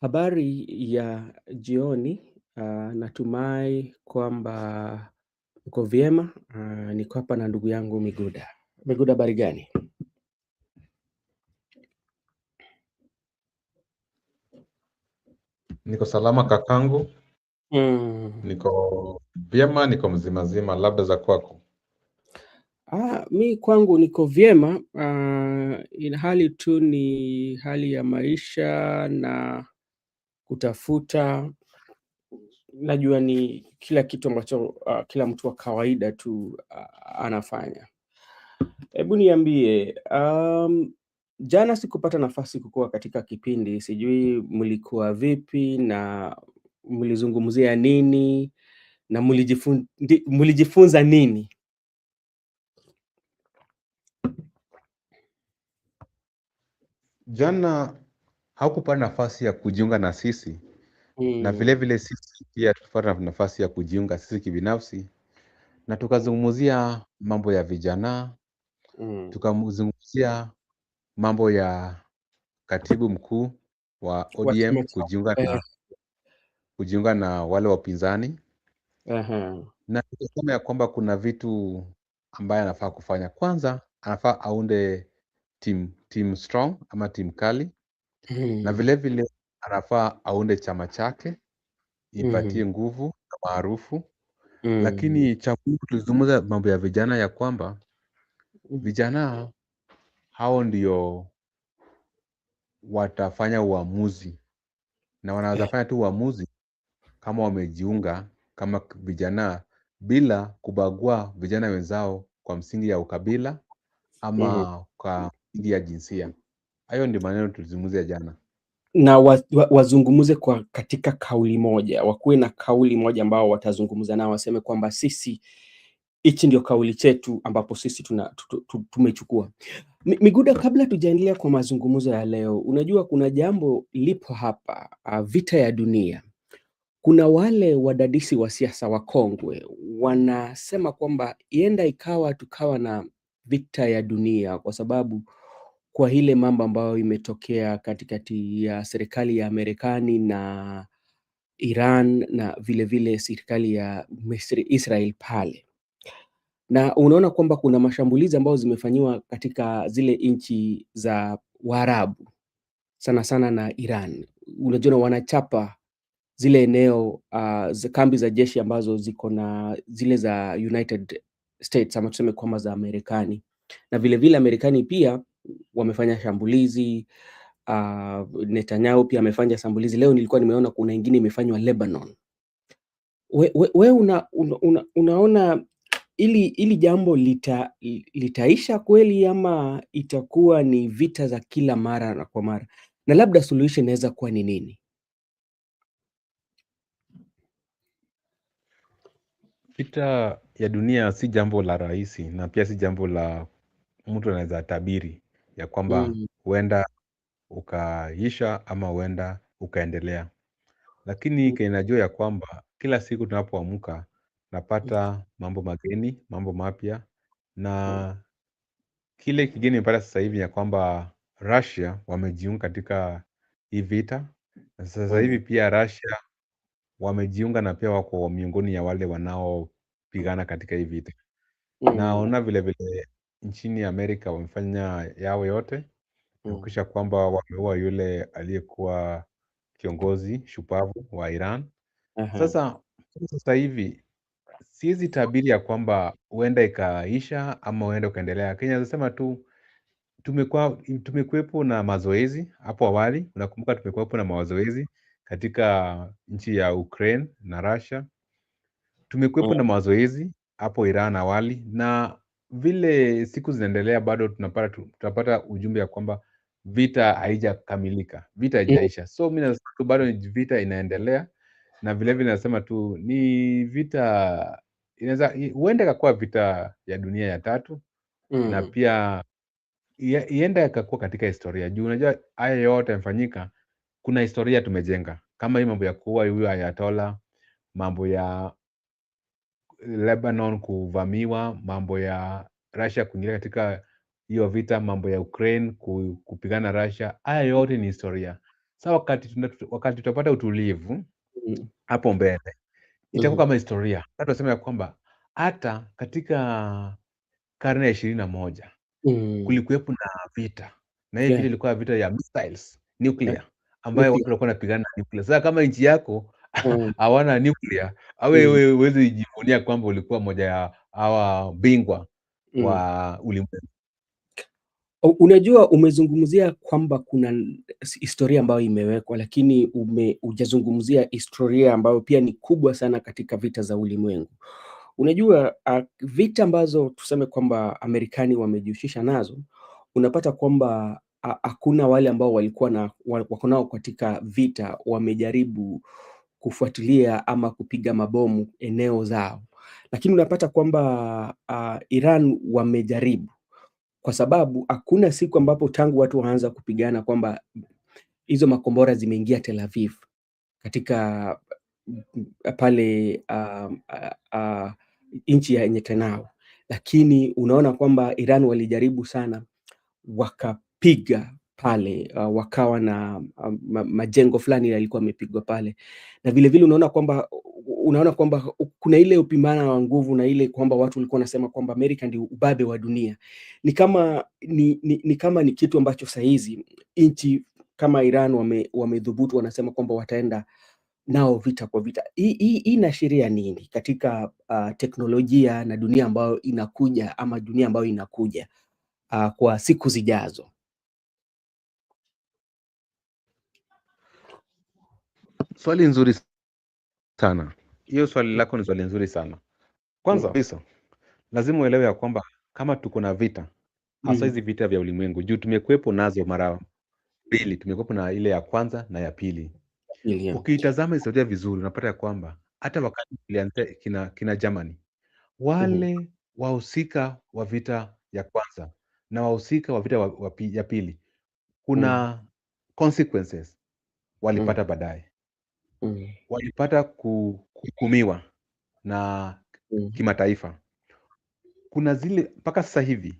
Habari ya jioni, natumai kwamba uko vyema. Niko hapa na ndugu yangu Miguda. Miguda, habari gani? Niko salama kakangu, Mm. niko vyema, niko mzima, labda za kwako. Mi kwangu niko vyema, hali tu ni hali ya maisha na kutafuta. Najua ni kila kitu ambacho kila mtu wa kawaida tu anafanya. Hebu niambie, jana sikupata nafasi kukuwa katika kipindi, sijui mlikuwa vipi na mlizungumzia nini na mlijifunza nini? Jana haukupata nafasi ya kujiunga na sisi, na vile vile sisi pia tupata nafasi ya kujiunga sisi kibinafsi, na tukazungumzia mambo ya vijana, tukazungumzia mambo ya katibu mkuu wa Wa ODM chama cha kujiunga na wale wapinzani, aha. na tukasema ya kwamba kuna vitu ambaye anafaa kufanya. Kwanza anafaa aunde team strong ama team kali, na vile vile anafaa aunde chama chake ipatie nguvu na maarufu. Lakini cha muhimu tulizungumza mambo ya vijana, ya kwamba vijana hao ndio watafanya uamuzi, na wanaweza fanya tu uamuzi kama wamejiunga kama vijana, bila kubagua vijana wenzao kwa msingi ya ukabila ama kwa msingi ya jinsia. Hayo ndio maneno tulizungumzia jana. Na wazungumuze kwa katika kauli moja, wakuwe na kauli moja ambao watazungumza nao, waseme kwamba sisi hichi ndio kauli chetu ambapo sisi tumechukua. Miguda, kabla tujaendelea kwa mazungumzo ya leo, unajua kuna jambo lipo hapa, vita ya dunia. Kuna wale wadadisi wa siasa wakongwe wanasema kwamba ienda ikawa tukawa na vita ya dunia kwa sababu kwa ile mambo ambayo imetokea katikati ya serikali ya Marekani na Iran na vile vile serikali ya Israel pale. Na unaona kwamba kuna mashambulizi ambayo zimefanyiwa katika zile nchi za Waarabu sana sana na Iran. Unajua wanachapa zile eneo kambi za jeshi ambazo ziko na zile za United States ama tuseme kwamba za Marekani, na vile vile Marekani pia wamefanya shambulizi. Netanyahu pia amefanya shambulizi. Leo nilikuwa nimeona kuna ingine imefanywa Lebanon. We unaona ili jambo litaisha kweli ama itakuwa ni vita za kila mara na kwa mara, na labda solution inaweza kuwa ni nini? Vita ya dunia si jambo la rahisi, na pia si jambo la mtu anaweza tabiri ya kwamba huenda ukaisha ama huenda ukaendelea. Lakini kinajua ya kwamba kila siku tunapoamka napata mambo mageni, mambo mapya, na kile kigeni mpaka sasa hivi ya kwamba Russia wamejiunga katika hii vita. Na sasa hivi pia Russia wamejiunga na pia wako miongoni ya wale wanaopigana katika hii vita. Naona vile vile nchini Amerika wamefanya yao yote kuhakikisha kwamba wameua yule aliyekuwa kiongozi shupavu wa Iran. Sasa hivi siwezi tabiri ya kwamba huenda ikaisha ama huenda ukaendelea. Kenya nasema tu tumekuwepo na mazoezi hapo awali. Unakumbuka tumekuwepo na mazoezi katika nchi ya Ukraine na Russia. Tumekuwepo na mazoezi hapo Iran awali, na vile siku zinaendelea bado tunapata ujumbe ya kwamba vita haijakamilika, vita haijaisha. So mimi nasema tu bado ni vita inaendelea, na vile vile nasema tu ni vita huenda ikakuwa vita ya dunia ya tatu, na pia ienda ikakuwa katika historia juu unajua haya yote yamefanyika, kuna historia tumejenga, kama hii mambo ya kuua huyu Ayatollah, mambo ya Lebanon kuvamiwa, mambo ya Russia kuingia katika hiyo vita, mambo ya Ukraine kupigana Russia. Haya yote ni historia. Sasa wakati tutapata utulivu Mm. hapo mbele, itakuwa Mhm. kama historia. Sasa tunasema ya kwamba hata katika karne ya 21 Mm. kulikuwepo na vita, na hiyo Yeah. vita ilikuwa vita ya missiles, Yeah. nuclear, ambayo watu Nuclear. walikuwa wanapigana na nuclear. Sasa kama nchi yako Mm. hawana nuclear, au Mm. wewe huwezi jivunia kwamba ulikuwa moja ya hawa bingwa Mm. wa ulimwengu. Unajua, umezungumzia kwamba kuna historia ambayo imewekwa, lakini hujazungumzia historia ambayo pia ni kubwa sana katika vita za ulimwengu. Unajua, vita ambazo tuseme kwamba Amerikani wamejihusisha nazo, unapata kwamba hakuna wale ambao walikuwa wako nao katika vita wamejaribu kufuatilia ama kupiga mabomu eneo zao, lakini unapata kwamba Iran wamejaribu, kwa sababu hakuna siku ambapo tangu watu waanza kupigana kwamba hizo makombora zimeingia Tel Aviv katika pale nchi ya Netanyahu, lakini unaona kwamba Iran walijaribu sana wakapiga pale, wakawa na majengo fulani yalikuwa yamepigwa pale, na vilevile unaona kwamba kuna ile upimana wa nguvu na ile kwamba watu walikuwa wanasema kwamba Amerika ndio ubabe wa dunia. Ni kama ni kitu ambacho saa hizi nchi kama Iran wamedhubutu, wanasema kwamba wataenda nao vita kwa vita. Hii inaashiria nini katika teknolojia na dunia ambayo inakuja, ama dunia ambayo inakuja kwa siku zijazo? Swali nzuri sana. Hiyo swali lako ni swali nzuri sana. Kwanza Mm. kabisa, lazima uelewe ya kwamba kama tuko na vita, hasa Mm. hizi vita vya ulimwengu, juu tumekuwepo nazo mara mbili, tumekuwepo na ile ya kwanza na ya pili. Yeah. Ukiitazama historia vizuri, unapata ya kwamba hata wakati kilianzia kina Germany, Mhm. wale wahusika wa vita ya kwanza na wahusika wa vita ya pili, Mm. kuna consequences Mm. walipata baadaye. Mm. Walipata kuhukumiwa na Mm. kimataifa. Kuna zile mpaka sasa hivi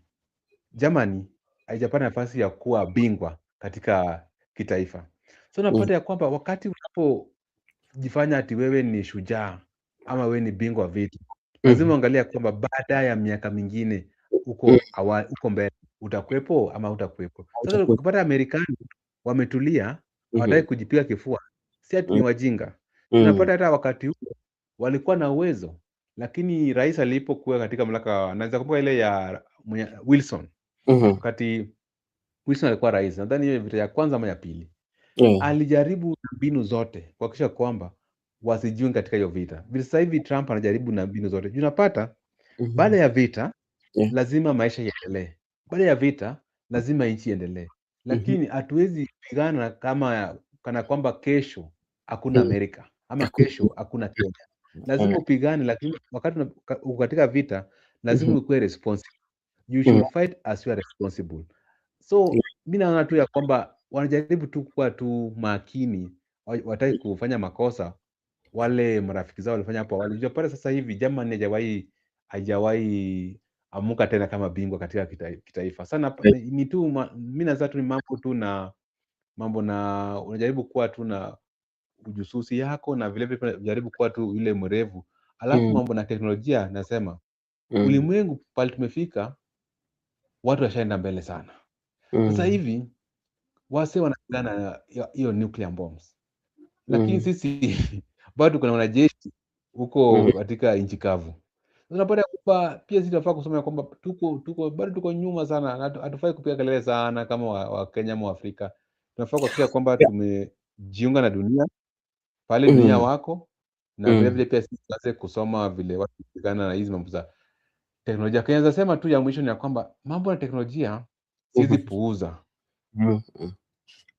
Germany haijapata nafasi ya kuwa bingwa katika kitaifa. So Mm. unapata ya kwamba wakati unapojifanya ati wewe ni shujaa ama wewe ni bingwa wa vita, lazima Mhm. uangalie ya kwamba baada ya miaka mingine Mm. uko mbele, utakuwepo ama hutakuwepo. Sasa Utakuwa. ukipata Amerikani wametulia, Mhm. hawataki kujipiga kifua, si ati ni Mm. wajinga. Mm. Tunapata hata wakati huo walikuwa na uwezo, lakini rais alipokuwa katika mamlaka, naweza kumbuka ile ya Wilson, Mhm. wakati Wilson alikuwa rais, nadhani hiyo vita ya kwanza ama ya pili, Yeah. alijaribu na mbinu zote kuhakikisha kwamba wasijiunge katika hiyo vita. Vile sasa hivi Trump anajaribu na mbinu zote. Unapata Mhm. baada ya vita Yeah. lazima maisha iendelee. Baada ya vita lazima nchi iendelee. Mhm. Lakini hatuwezi pigana kana kwamba kesho hakuna Mm. Amerika ama Hakuna. kesho hakuna Kenya. Lazima Yeah. upigane, lakini wakati uko katika vita lazima Mhm. ukuwe responsible. You Mm. should fight as you are responsible. So mi naona tu ya kwamba wanajaribu tu kuwa tu makini, wataki kufanya makosa wale marafiki zao walifanya hapo awali. Unapata sasa hivi Germany haijawahi amuka tena kama bingwa katika kitaifa. Sana ni tu mimi nadhani tu ni mambo na unajaribu kuwa tu na ujususi yako, na vile vile unajaribu kuwa tu yule mwerevu. Alafu Mm. mambo na teknolojia, nasema Mm. ulimwengu pale tumefika, watu washaenda mbele sana. Sasa Mm. hivi wase wanapigana na hiyo nuclear bombs, lakini Mm. sisi bado kuna wanajeshi Mhm. huko katika nchi kavu. Unapata kwamba pia sisi tunafaa kusema ya kwamba bado tuko nyuma sana, na hatufai kupiga kelele sana kama Wakenya ama Waafrika. Tunafaa kuhakikisha kwamba Yeah. tumejiunga na dunia pale dunia Mm. wako, na vile Mm. vile pia sisi tuanze kusoma vile watu kupigana na hizi mambo za teknolojia. Kenya naweza sema tu ya mwisho ni ya kwamba mambo ya teknolojia siwezi Mhm. puuza. Mm.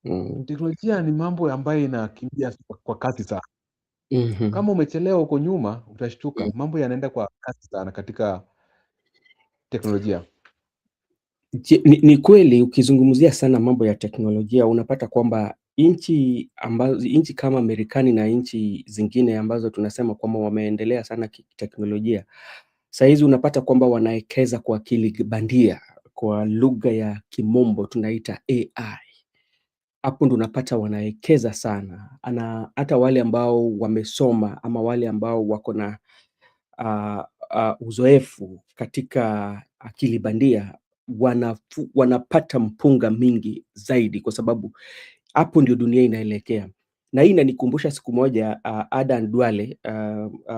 Mm. Teknolojia ni mambo ambayo inakimbia kwa kasi sana. Mhm. Kama umechelewa uko nyuma, utashtuka. Mm. Mambo yanaenda kwa kasi sana katika teknolojia. Ni kweli, ukizungumzia sana mambo ya teknolojia unapata kwamba nchi kama Marekani na nchi zingine ambazo tunasema kwamba wameendelea sana kiteknolojia, saa hizi unapata kwamba wanaekeza kwa akili bandia, kwa lugha ya kimombo tunaita AI. hapo ndo unapata wanawekeza sana. Hata wale ambao wamesoma ama wale ambao wako na uzoefu katika akili bandia wanapata mpunga mingi zaidi, kwa sababu hapo ndio dunia inaelekea. Na hii inanikumbusha siku moja Adan Duale,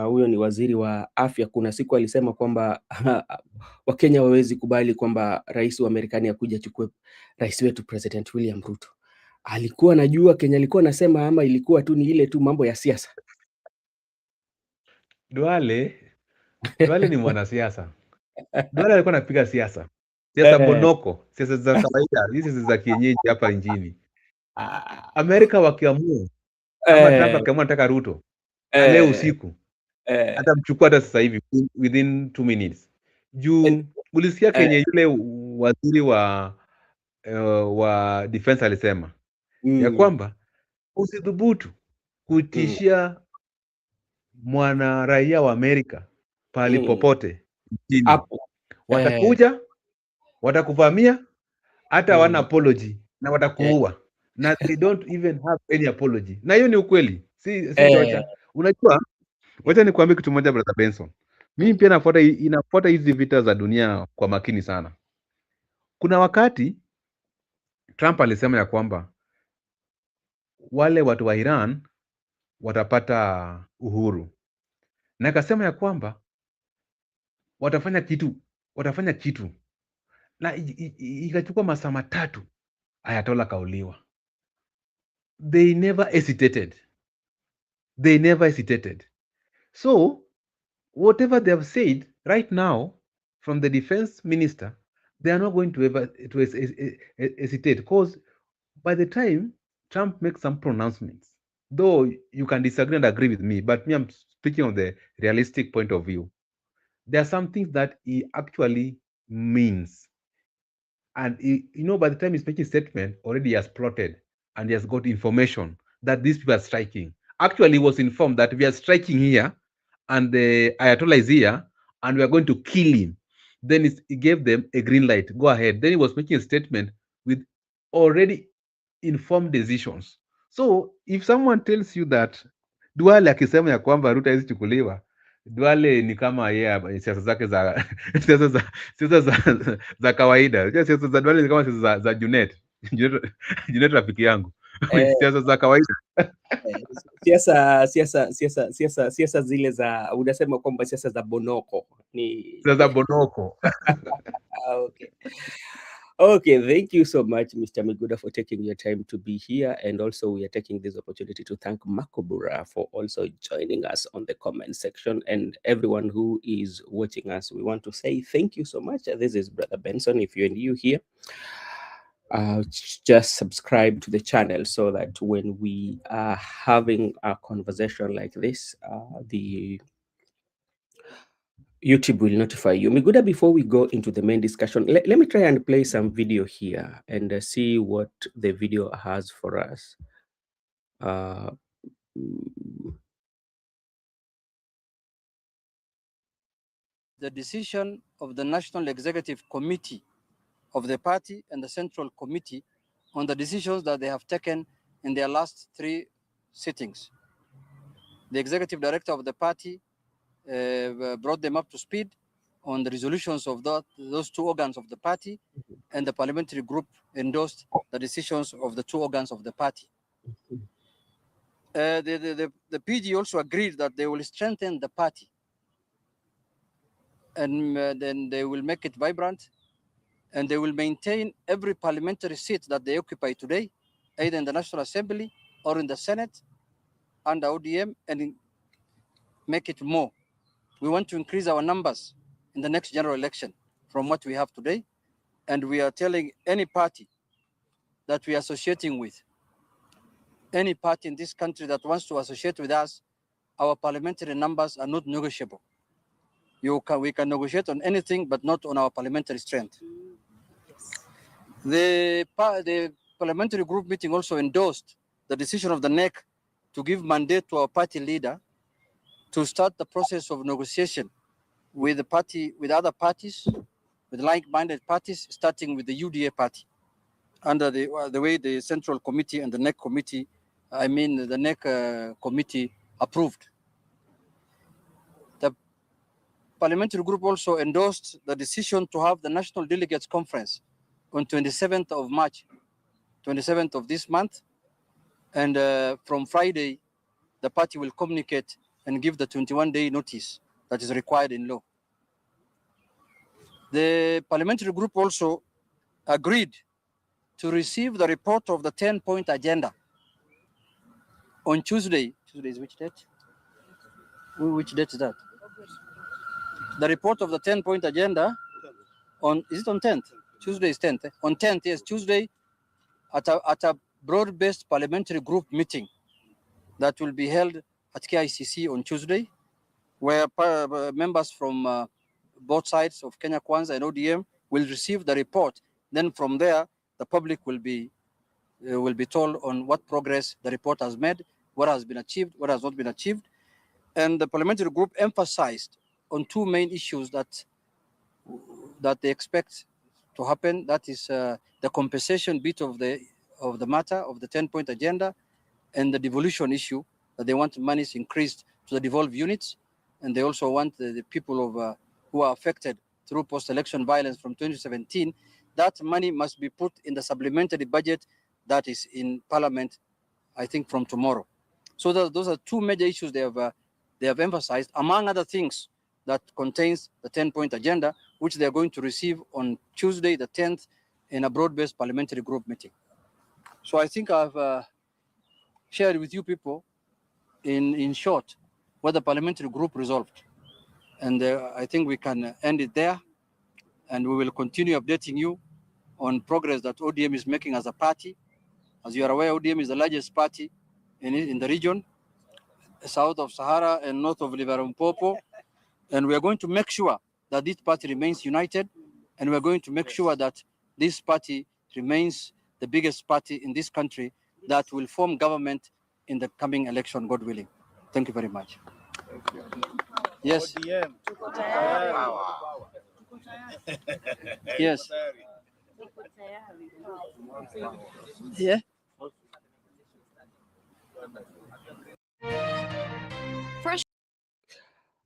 huyo ni waziri wa afya, kuna siku alisema kwamba Wakenya hawawezi kubali kwamba rais wa Marekani akuja achukue rais wetu President William Ruto. Alikuwa anajua Kenya alikuwa anasema, ama ilikuwa tu ni ile tu mambo ya siasa? Duale ni mwanasiasa. Duale alikuwa anapiga siasa bonoko, siasa za kawaida, hizi za kienyeji hapa nchini. Amerika wakiamua ama Trump akiamua nataka Ruto leo usiku, atamchukua hata sasa hivi within 2 minutes. Juu ulisikia Kenya yule waziri wa defense alisema ya kwamba usidhubutu kutishia mwana raia wa Amerika pahali popote nchini. Watakuja, watakuvamia, hata wana apology na watakuua. Na they don't even have any apology. Na hiyo ni ukweli. Si chocha. Unajua, wacha nikwambie kitu moja brother Benson. Mimi pia inafuata hizi vita za dunia kwa makini sana. Kuna wakati Trump alisema ya kwamba wale watu wa Iran watapata uhuru. Na akasema ya kwamba watafanya kitu. Na ikachukua masaa matatu Ayatollah kauliwa. They never hesitated. So whatever they have said right now from the defense minister, they are not going to ever to hesitate, because by the time Trump makes some pronouncements, though you can disagree and agree with me, but me, I'm speaking of the realistic point of view. There are some things that he actually means. And by the time he's making statement, already he has plotted and he has got information that these people are striking. Actually, he was informed that we are striking here and the Ayatollah is here and we are going to kill him. Then he gave them a green light. Go ahead. Then he was making a statement with already informed decisions. So if someone tells you that Duale akisema ya kwamba Ruto hawezi chukuliwa, Duale ni kama yeye siasa zake za siasa za kawaida. Siasa za Duale ni kama siasa za Junet rafiki yangu. Siasa za kawaida. Siasa zile za unasema kwamba siasa za bonoko ni siasa za bonoko. Okay. Okay, thank you so much, Mr. Miguda, for taking your time to be here. And also we are taking this opportunity to thank Makobura for also joining us on the comment section. And everyone who is watching us, we want to say thank you so much. This is Brother Benson. If you're new here, just subscribe to the channel so that when we are having a conversation like this, the YouTube will notify you. Miguda, before we go into the main discussion, let me try and play some video here and see what the video has for us. The decision of the National Executive Committee of the party and the Central Committee on the decisions that they have taken in their last 3 sittings. The Executive Director of the party brought them up to speed on the resolutions of those 2 organs of the party, and the parliamentary group endorsed the decisions of the 2 organs of the party. The PG also agreed that they will strengthen the party, and then they will make it vibrant, and they will maintain every parliamentary seat that they occupy today, either in the National Assembly or in the Senate under ODM, and make it more. We want to increase our numbers in the next general election from what we have today. And we are telling any party that we are associating with, any party in this country that wants to associate with us, our parliamentary numbers are not negotiable. We can negotiate on anything, but not on our parliamentary strength. The parliamentary group meeting also endorsed the decision of the NEC to give mandate to our party leader to start the process of negotiation with the party, with other parties, with like-minded parties, starting with the UDA party. under the way the Central Committee and the NEC Committee, the NEC Committee approved. The parliamentary group also endorsed the decision to have the National Delegates Conference on 27th of March, 27th of this month. And from Friday, the party will communicate and give the 21-day notice that is required in law. The parliamentary group also agreed to receive the report of the 10-point agenda on Tuesday. Tuesday is which date? Which date is that? The report of the 10-point agenda is it on 10th? Tuesday is 10th. On 10th, yes, Tuesday, at a broad-based parliamentary group meeting that will be held at KICC on Tuesday, where members from both sides of Kenya Kwanza and ODM will receive the report. Then from there, the public will be told on what progress the report has made, what has been achieved, what has not been achieved. And the parliamentary group emphasized on two main issues that they expect to happen. That is the compensation bit of the matter of the 10-point agenda, and the devolution issue, that they want monies increased to the devolved units, and they also want the people who are affected through post-election violence from 2017. That money must be put in the supplementary budget that is in Parliament, I think, from tomorrow. So those are two major issues they have emphasized, among other things, that contains the 10-point agenda, which they are going to receive on Tuesday, the 10th, in a broad-based parliamentary group meeting. So I think I've shared with you people, in short, what the parliamentary group resolved. And I think we can end it there, and we will continue updating you on progress that ODM is making as a party. As you are aware, ODM is the largest party in the region, south of Sahara and north of Limpopo. And we are going to make sure that this party remains united, and we are going to make sure that this party remains the biggest party in this country that will form government in the coming election, God willing. Thank you very much. Yes. Yes. Yeah.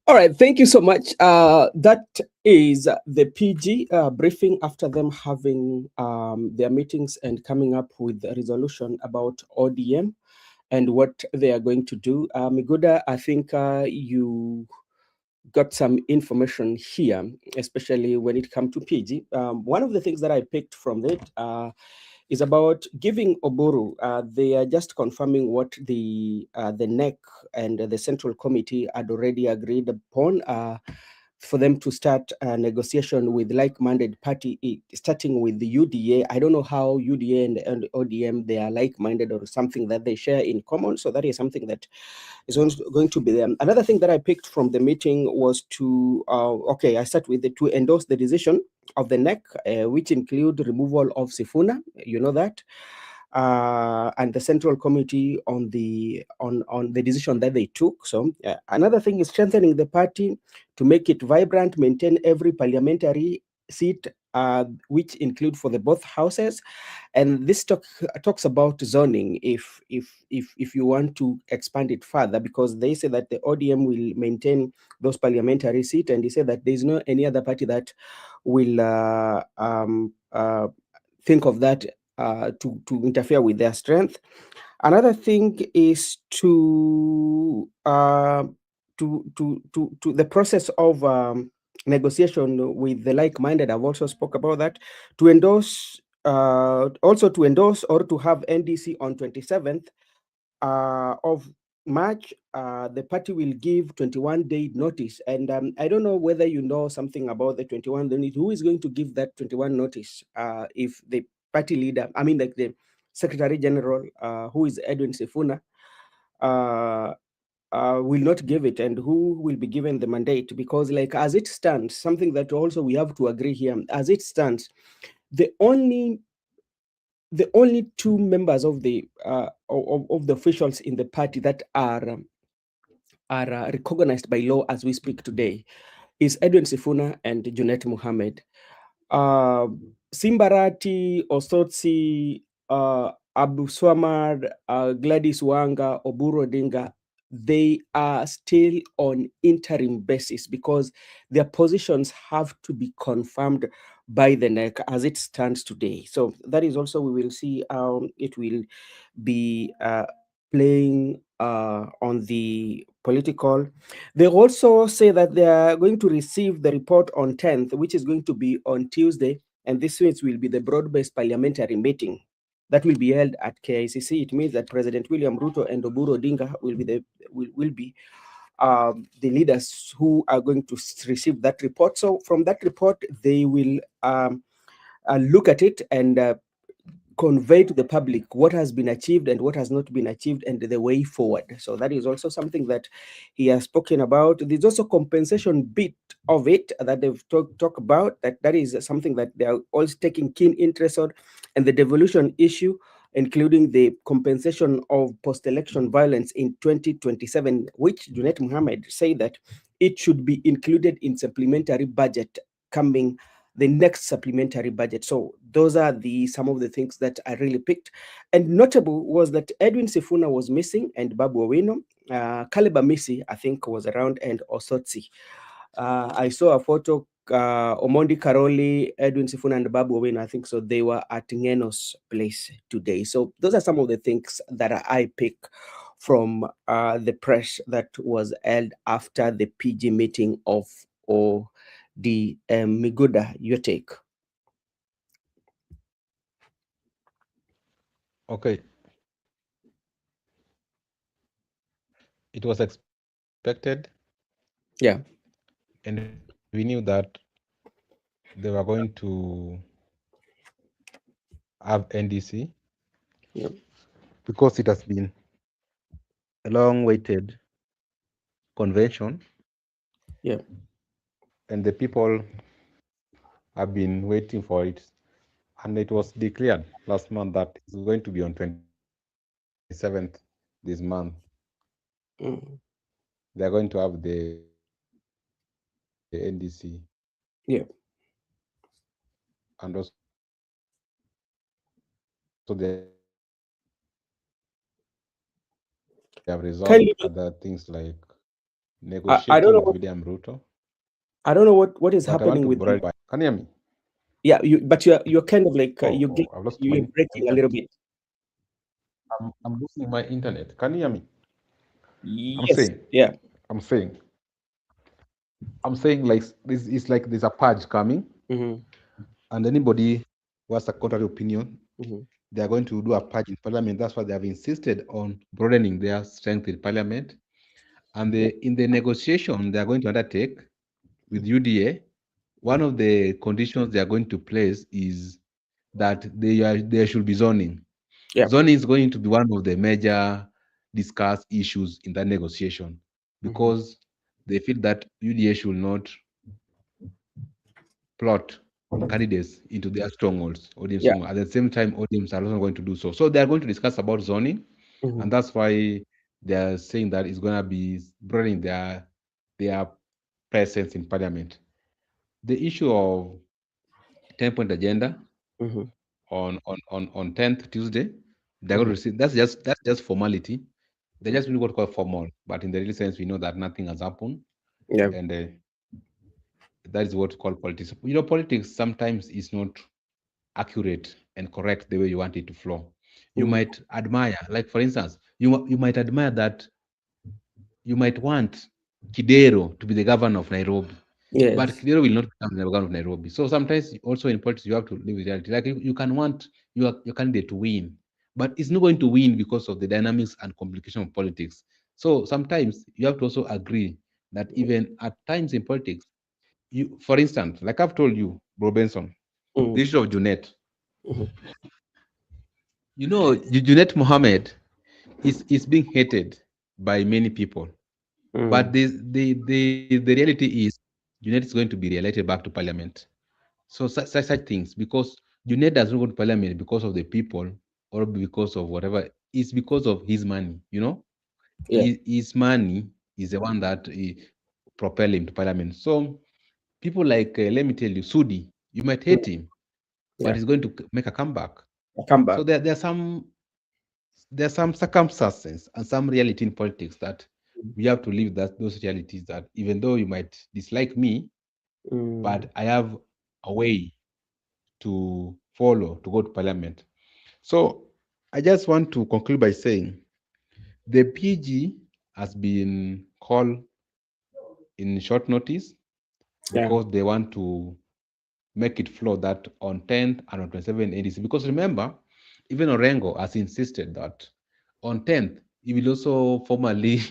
All right, thank you so much. That is the PG briefing after them having their meetings and coming up with a resolution about ODM and what they are going to do. Miguda, I think you got some information here, especially when it comes to PG. One of the things that I picked from it is about giving Oburu. They are just confirming what the NEC and the Central Committee had already agreed upon for them to start a negotiation with like-minded party, starting with the UDA. I don't know how UDA and ODM, they are like-minded or something that they share in common. So that is something that is going to be there. Another thing that I picked from the meeting was to, I start with to endorse the decision of the NEC, which include removal of Sifuna, you know that, and the Central Committee on the decision that they took. So another thing is strengthening the party to make it vibrant, maintain every parliamentary seat, which include for the both houses. And this talks about zoning if you want to expand it further, because they say that the ODM will maintain those parliamentary seats, and they say that there's no any other party that will think of that to interfere with their strength. Another thing is to the process of negotiation with the like-minded. I've also spoke about that, to endorse also to endorse or to have NDC on 27th of March. The party will give 21-day notice, and I don't know whether you know something about the 21 day. Who is going to give that 21 notice? If the party leader, I mean, like the Secretary General, who is Edwin Sifuna, will not give it, and who will be given the mandate? Because, like, as it stands, something that also we have to agree here, as it stands, the only two members of the officials in the party that are recognized by law as we speak today is Edwin Sifuna and Junet Mohammed. Simbarati, Osotsi, Abu Swamad, Gladys Wanga, Oburu Odinga, they are still on interim basis because their positions have to be confirmed by the NEC as it stands today. So that is also, we will see how it will be playing on the political. They also say that they are going to receive the report on 10th, which is going to be on Tuesday, and this will be the broad-based parliamentary meeting that will be held at KICC. It means that President William Ruto and Oburu Odinga will be the leaders who are going to receive that report. So from that report, they will look at it and convey to the public what has been achieved and what has not been achieved and the way forward. So that is also something that he has spoken about. There's also compensation bit of it that they've talked about. That is something that they are also taking keen interest on, and the devolution issue, including the compensation of post-election violence in 2027, which Junet Mohammed said that it should be included in supplementary budget coming the next supplementary budget. So those are some of the things that I really picked. And notable was that Edwin Sifuna was missing and Babu Owino. Kaliba Misi, I think, was around, and Osotsi. I saw a photo, Omondi Karoli, Edwin Sifuna, and Babu Owino, I think so. They were at Ngeno's place today. So those are some of the things that I pick from the press that was held after the PG meeting of Miguda. Your take? Okay. It was expected. Yeah. And we knew that they were going to have NDC. Yeah. Because it has been a long-awaited convention. Yeah. And the people have been waiting for it. And it was declared last month that it's going to be on 27th this month. Mm. They are going to have the NDC. Yeah. And also they have resolved other things like Kindly, negotiating with I don't William know Ruto. I don't know what is But I want to happening with borrow. you. Can you hear me? Yeah, but you're kind of like I've lost my you're breaking a internet. little bit. I'm losing my internet. Can you hear me? I'm Yes. saying, Yeah. I'm saying, I'm saying like this is like there's a purge coming, Mm-hmm. and anybody who has a contrary opinion, Mm-hmm. they are going to do a purge in parliament. That's why they have insisted on broadening their strength in parliament. And in the negotiation they are going to undertake with UDA, one of the conditions they are going to place is that there should be zoning. Yeah. Zoning is going to be one of the major discussed issues in that negotiation Mm-hmm. because they feel that UDA should not plot candidates into their strongholds, audience Yeah. strongholds. At the same time, audience are also going to do so. So they are going to discuss about zoning, Mm-hmm. and that's why they are saying that it's going to be broadening their presence in parliament. The issue of 10-point agenda Mm-hmm. on 10th Tuesday, they're going Mm-hmm. to receive. That's just formality. They're just doing what called formal, but in the real sense, we know that nothing has happened, Yeah. and that is what called politics. You know, politics sometimes is not accurate and correct the way you want it to flow. You Mm-hmm. might admire, like for instance, you might admire that you might want Kidero to be the governor of Nairobi, but Yes. Kidero will not become the governor of Nairobi. So sometimes also in politics you have to live with reality. Like you can want your candidate to win, but it's not going to win because of the dynamics and complication of politics. So sometimes you have to also agree that even at times in politics, for instance, like I've told you, Bro Benson, the Mm-hmm. issue of Junet. Mm-hmm. You know, Junet Mohammed is being hated by many people. But Mm-hmm. the reality is, Junet is going to be re-elected back to parliament. So such things, because Junet does not go to parliament because of the people or because of whatever. It's because of his money. You know, Yeah. his money is the one that propel him to parliament. So people like, let me tell you, Sudi, you might hate him, but he's going to make a comeback. A comeback. So there are some circumstances and some reality in politics that we have to live those realities, that even though you might dislike me, but I have a way to follow to go to parliament. So I just want to conclude by saying the PG has been called in short notice because they want to make it flow that on 10th and on 27th ADC. Because remember, even Orengo has insisted that on 10th, he will also formally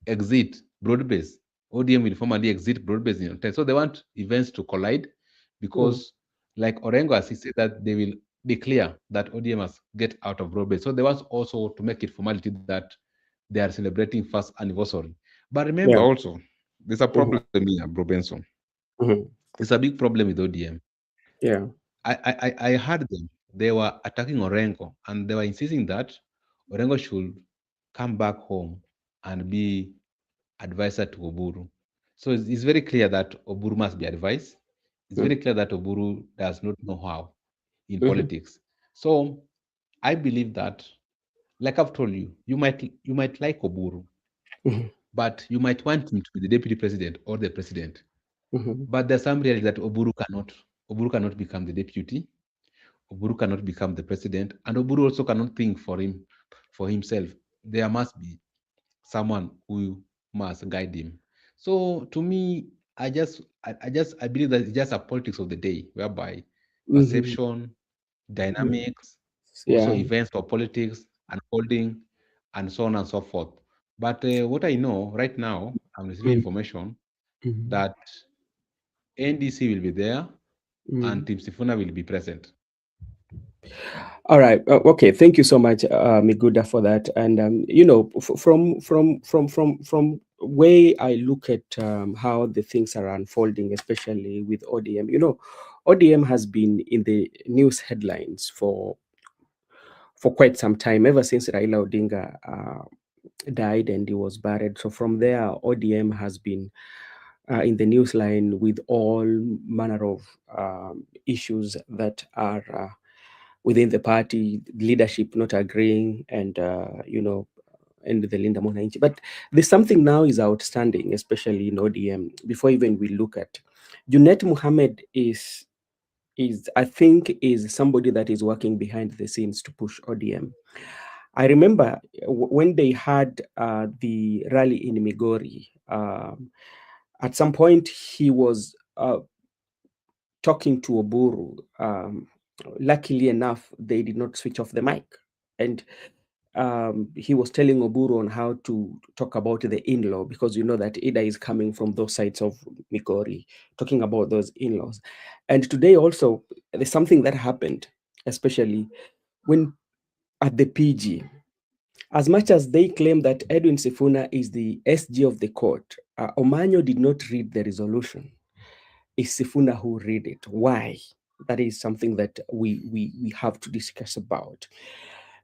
exit broad-based. ODM will formally exit broad-based on 10th. So they want events to collide because, like Orengo has said, that they will declare that ODM must get out of broad-based. So they want also to make it formality that they are celebrating first anniversary. But remember also, there's a problem here, Bro Benson. It's a big problem with ODM. Yeah. I heard them. They were attacking Orengo and they were insisting that Orengo should come back home and be advisor to Oburu. So it's very clear that Oburu must be advised. It's very clear that Oburu does not know how in politics. So I believe that, like I've told you, you might like Oburu, but you might want him to be the deputy president or the president. But there's some reality that Oburu cannot become the deputy. Oburu cannot become the president, and Oburu also cannot think for himself. There must be someone who must guide him. So to me, I believe that it's just a politics of the day, whereby perception, dynamics, also events for politics, unfolding, and so on and so forth. But what I know right now, I'm receiving information that NDC will be there and Team Sifuna will be present. All right. Okay. Thank you so much, Miguda, for that. And you know, from way I look at how the things are unfolding, especially with ODM. You know, ODM has been in the news headlines for quite some time, ever since Raila Odinga died and he was buried. So from there, ODM has been in the news line with all manner of issues that are within the party, leadership not agreeing, and you know, and the Linda Mwananchi. But there's something now is outstanding, especially in ODM. Before even we look at Junet Mohammed is I think is somebody that is working behind the scenes to push ODM. I remember when they had the rally in Migori. At some point, he was talking to Oburu. Luckily enough, they did not switch off the mic, and he was telling Oburu on how to talk about the in-law, because you know that Ida is coming from those sides of Migori, talking about those in-laws. And today also, there's something that happened, especially when at the PG. As much as they claim that Edwin Sifuna is the SG of the court, Omanyo did not read the resolution. It's Sifuna who read it. Why? That is something that we have to discuss about.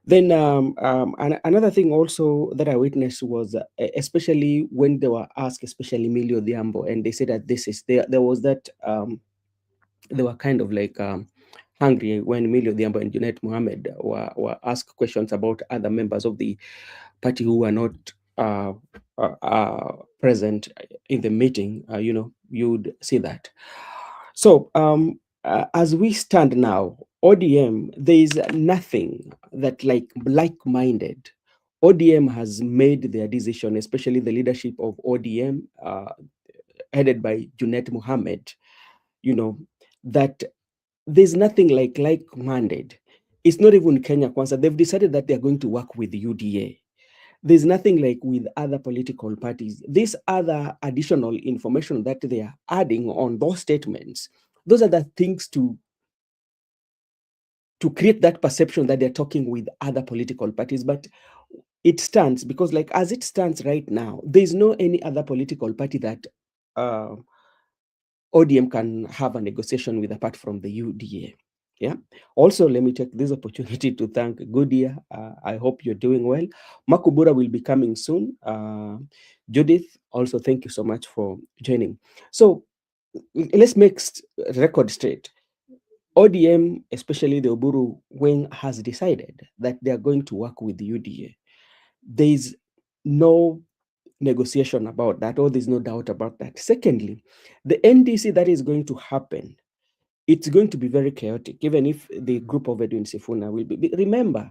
Then another thing also that I witnessed was, especially when they were asked, especially Emilio Diambo, and they said that there was that they were kind of like hungry when Emilio Diambo and Junet Mohammed were asked questions about other members of the party who were not present in the meeting. You know, you'd see that. So as we stand now, ODM, there is nothing that like-minded. ODM has made their decision, especially the leadership of ODM, headed by Junet Mohammed, you know, that there's nothing like-minded. It's not even Kenya Kwanza. They've decided that they're going to work with the UDA. There's nothing like with other political parties. This other additional information that they are adding on those statements, those are the things to create that perception that they're talking with other political parties. But it stands because, like, as it stands right now, there's no any other political party that ODM can have a negotiation with apart from the UDA. Yeah. Also, let me take this opportunity to thank Goodia. I hope you're doing well. Makubura will be coming soon. Judith, also thank you so much for joining. So let's make record straight. ODM, especially the Oburu wing, has decided that they are going to work with the UDA. There is no negotiation about that, or there's no doubt about that. Secondly, the NDC that is going to happen, it's going to be very chaotic, even if the group of Edwin Sifuna will be. Remember,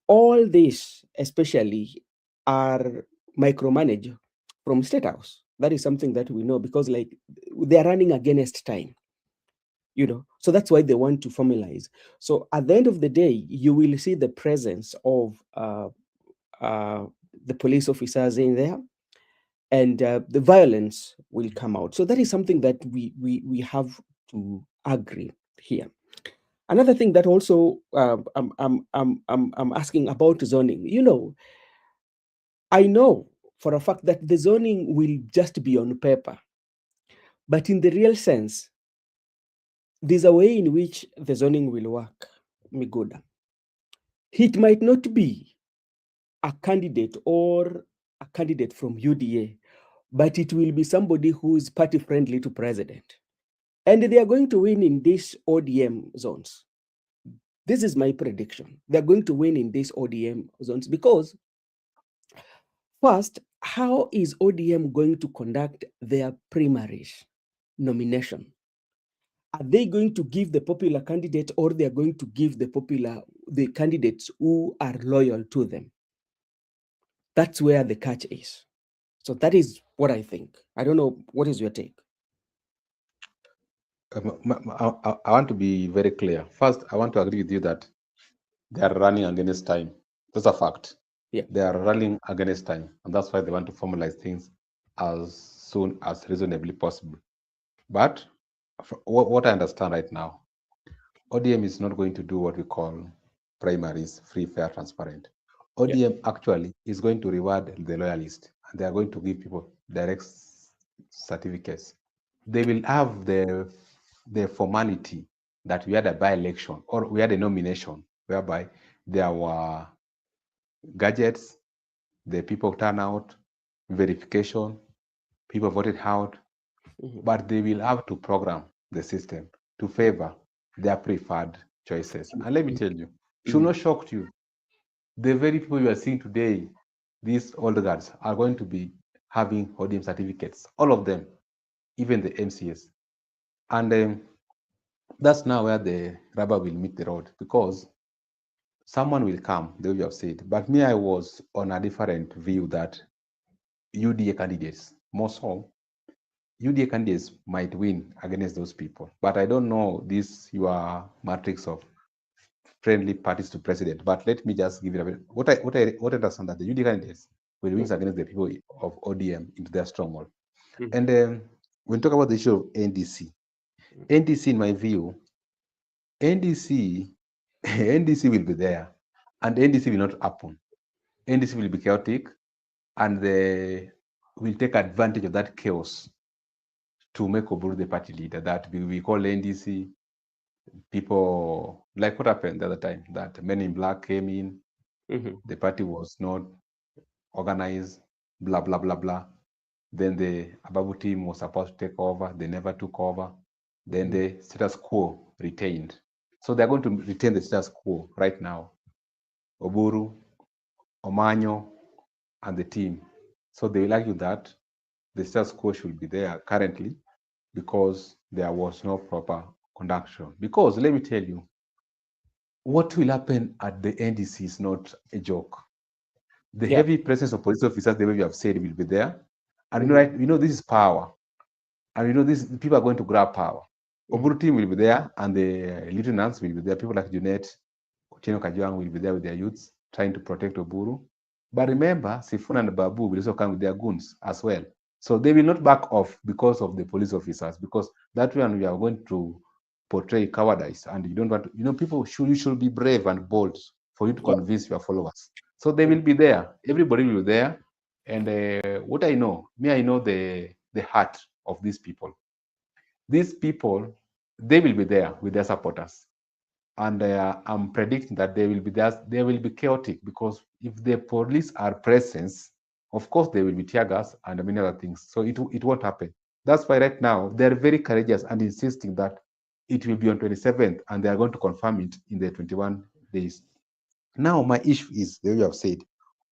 all this especially are micromanaged from State House. That is something that we know, because like they are running against time, so that's why they want to formalize. So at the end of the day, you will see the presence of the police officers in there, and the violence will come out. So that is something that we have to agree here. Another thing that also I'm asking about zoning. I know for a fact that the zoning will just be on paper, but in the real sense, there's a way in which the zoning will work, Miguda. It might not be a candidate from UDA, but it will be somebody who is party friendly to president. And they are going to win in these ODM zones. This is my prediction. They're going to win in these ODM zones because, first, how is ODM going to conduct their primaries nomination? Are they going to give the popular candidate, or they are going to give the candidates who are loyal to them? That's where the catch is. So that is what I think. I don't know. What is your take? I want to be very clear. First, I want to agree with you that they are running against time. That's a fact. Yeah. They are running against time, and that's why they want to formalize things as soon as reasonably possible. But what I understand right now, ODM is not going to do what we call primaries, free, fair, transparent. ODM actually is going to reward the loyalist, and they are going to give people direct certificates. They will have the formality that we had a by-election or we had a nomination whereby there were gadgets, the people turn out, verification, people voted out, but they will have to program the system to favor their preferred choices. And let me tell you, should not shock you. The very people you are seeing today, these old guards, are going to be having ODM certificates, all of them, even the MCS. And that's now where the rubber will meet the road, because someone will come, the way you have said. But me, I was on a different view that UDA candidates, more so, UDA candidates might win against those people. But I don't know this your matrix of friendly parties to president. But let me just give you a bit. What I understand that the UDA candidates will win against the people of ODM into their stronghold. And when we talk about the issue of NDC, NDC, in my view, NDC will be there, and NDC will not happen. NDC will be chaotic, and they will take advantage of that chaos to make Oburu the party leader. That we call NDC. People, like what happened the other time, that Men in Black came in, the party was not organized, blah, blah, blah, blah. Then the Babu team was supposed to take over. They never took over. Then the status quo retained. So they're going to retain the status quo right now. Oburu, Omanyo, and the team. So they will argue that the status quo should be there currently because there was no proper conduction. Because let me tell you, what will happen at the NDC is not a joke. The heavy presence of police officers, the way we have said, will be there. And this is power. And this people are going to grab power. Oburu team will be there, and the lieutenants will be there. People like Junet, Chino Kajuang will be there with their youths, trying to protect Oburu. But remember, Sifuna and Babu will also come with their goons as well. So they will not back off because of the police officers, because that one we are going to portray cowardice, and you don't want to, people should be brave and bold for you to convince your followers. So they will be there. Everybody will be there. And what I know, I know the heart of these people. These people, they will be there with their supporters. And I'm predicting that they will be there. They will be chaotic, because if the police are present, of course there will be tear gas and many other things. So it won't happen. That's why right now they're very courageous and insisting that it will be on 27th, and they are going to confirm it in the 21 days. Now, my issue is, the way you have said,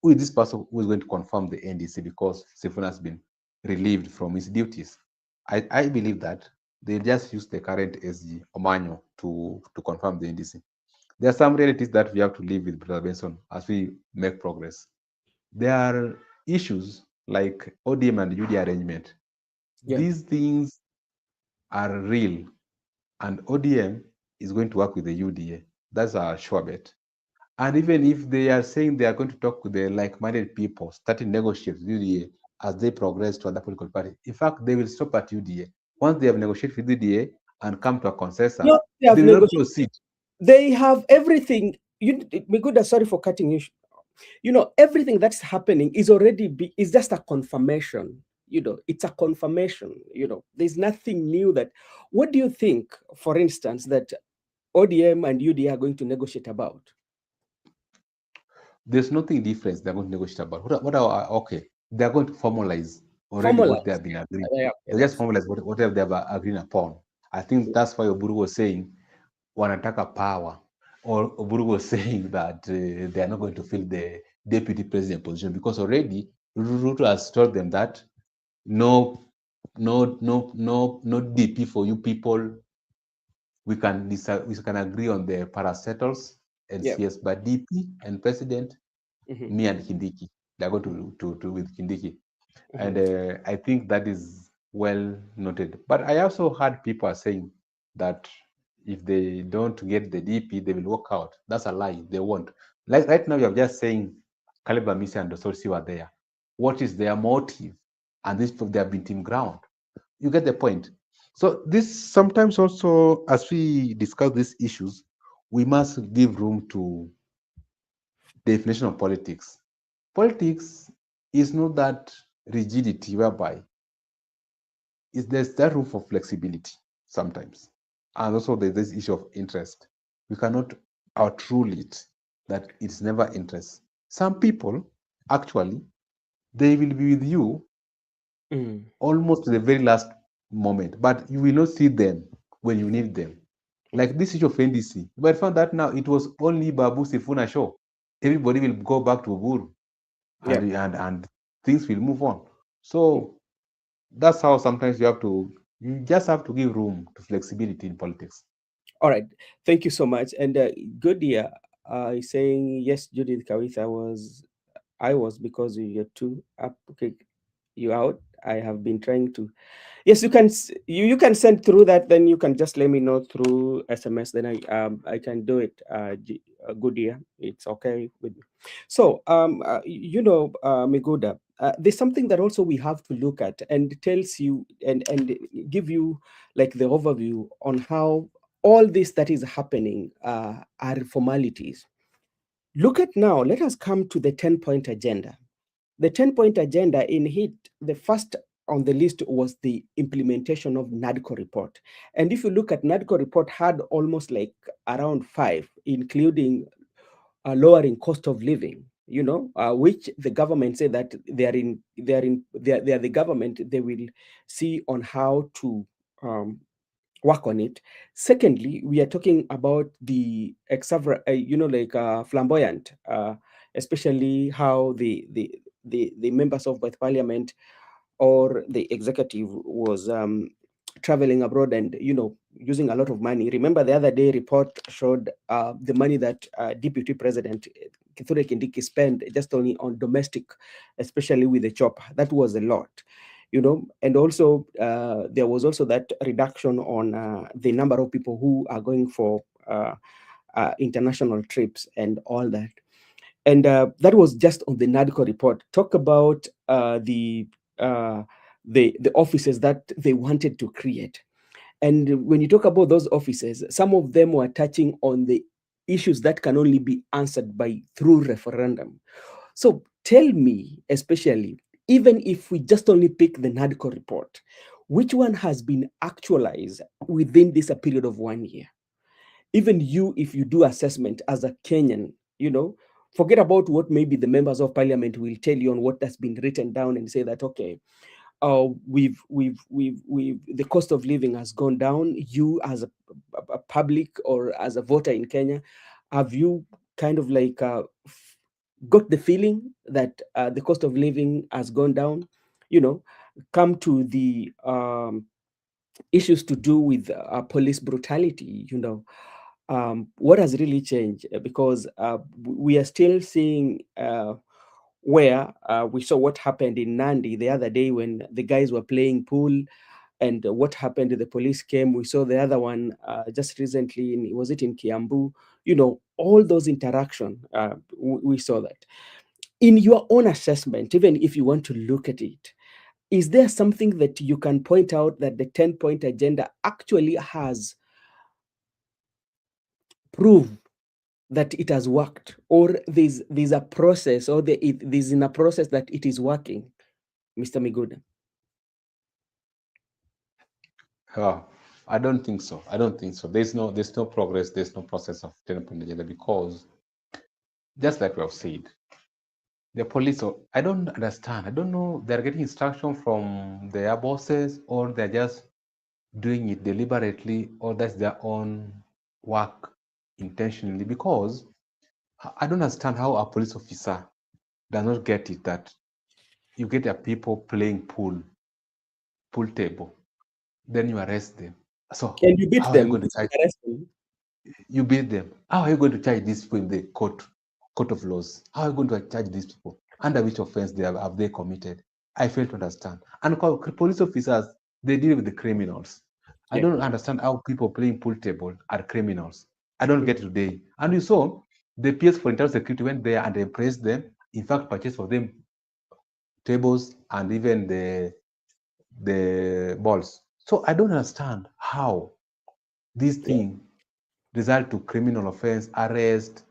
who is this person who is going to confirm the NDC because Sifuna has been relieved from his duties? I believe that they just use the current SG, Omanyo, to confirm the NDC. There are some realities that we have to live with, Brother Benson, as we make progress. There are issues like ODM and UD arrangement. Yeah. These things are real, and ODM is going to work with the UDA. That's a sure bet. And even if they are saying they are going to talk with the like-minded people, starting negotiate with UDA as they progress to other political parties, in fact, they will stop at UDA. Once they have negotiated with UDA and come to a consensus, No, they have they will not negotiated. proceed. They have everything. Miguda, sorry for cutting you. Everything that's happening is already is just a confirmation. It's a confirmation. There's nothing new that. What do you think, for instance, that ODM and UDA are going to negotiate about? There's nothing different they're going to negotiate about. Okay, they're going to formalize already what they have been agreeing. They just formalize whatever they have agreed upon. I think that's why Oburu was saying wanataka power, or Oburu was saying that they are not going to fill the deputy president position because already Ruto has told them that no DP for you people. We can agree on the parastatals and CS, but DP and president, me and Kindiki, they're going to with Kindiki. And I think that is well noted. But I also heard people are saying that if they don't get the DP, they will walk out. That's a lie. They won't. Like right now, you're just saying Caliber, Missy, and Dosorsi were there. What is their motive? And this they have been team ground. You get the point. So this sometimes also, as we discuss these issues, we must give room to the definition of politics. Politics is not that rigidity whereby there's that room for flexibility sometimes. And also there's this issue of interest. We cannot outrule it, that it's never interest. Some people, actually, they will be with you almost to the very last moment, but you will not see them when you need them. Like this issue of NDC, but I found that now it was only Babu Sifuna show. Everybody will go back to Oburu, and things will move on. So that's how sometimes you just have to give room to flexibility in politics. All right, thank you so much. And Godia saying yes, Judith Kawitha I was because you're too up. Okay, you out. I have been trying to. Yes, you can send through that. Then you can just let me know through SMS. Then I can do it. Godia, it's okay with me. So Miguda, there's something that also we have to look at and tells you and give you like the overview on how all this that is happening are formalities. Look at now, let us come to the 10-point agenda. The 10-point agenda, in it, the first on the list was the implementation of NADCO report. And if you look at NADCO report, had almost like around 5, including lowering cost of living, which the government say that they are the government, they will see on how to work on it. Secondly, we are talking about the flamboyant, especially how the members of both parliament or the executive was traveling abroad and using a lot of money. Remember the other day report showed the money that Deputy President Kithure Kindiki spent just only on domestic, especially with the chopper. That was a lot. And also there was also that reduction on the number of people who are going for international trips and all that. And that was just on the NADCO report. Talk about the offices that they wanted to create. And when you talk about those offices, some of them were touching on the issues that can only be answered through referendum. So tell me, especially, even if we just only pick the NADCO report, which one has been actualized within this period of 1 year? Even you, if you do assessment as a Kenyan, forget about what maybe the members of parliament will tell you on what has been written down and say that, okay, the cost of living has gone down. You as a public or as a voter in Kenya, have you kind of like got the feeling that the cost of living has gone down? Come to the issues to do with police brutality, what has really changed? Because we are still seeing where we saw what happened in Nandi the other day when the guys were playing pool, and what happened, the police came. We saw the other one just recently, was it in Kiambu? All those interaction, we saw that. In your own assessment, even if you want to look at it, is there something that you can point out that the 10-point agenda actually has proved that it has worked, or there's a process, or there's in a process that it is working, Mr. Miguda? I don't think so. There's no progress. There's no process of 10-point agenda because, just like we have said, the police, I don't understand. I don't know, they're getting instruction from their bosses, or they're just doing it deliberately, or that's their own work intentionally. Because I don't understand how a police officer does not get it that you get a people playing pool table, then you arrest them. So Can you beat how are you them? going to charge? You beat them. How are you going to charge these people in the court of laws? How are you going to charge these people? Under which offense have they committed? I fail to understand. And police officers, they deal with the criminals. I don't understand how people playing pool table are criminals. I don't get it today. And you saw the PS for internal security went there and impressed them. In fact, purchased for them tables and even the balls. So I don't understand how this thing result to criminal offense, arrest,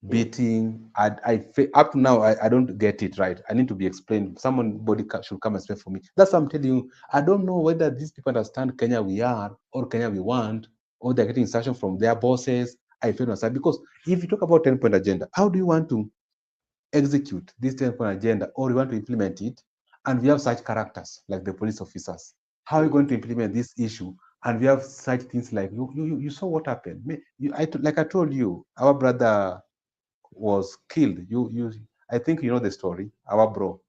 beating. Up to now, I don't get it right. I need to be explained. Somebody should come and explain for me. That's what I'm telling you. I don't know whether these people understand Kenya we are, or Kenya we want, or they're getting instruction from their bosses. I feel understand, because if you talk about 10-point agenda, how do you want to execute this 10-point agenda, or you want to implement it, and we have such characters like the police officers? How are you going to implement this issue? And we have such things like you saw what happened. Like I told you, our brother was killed. I think you know the story. Our bro,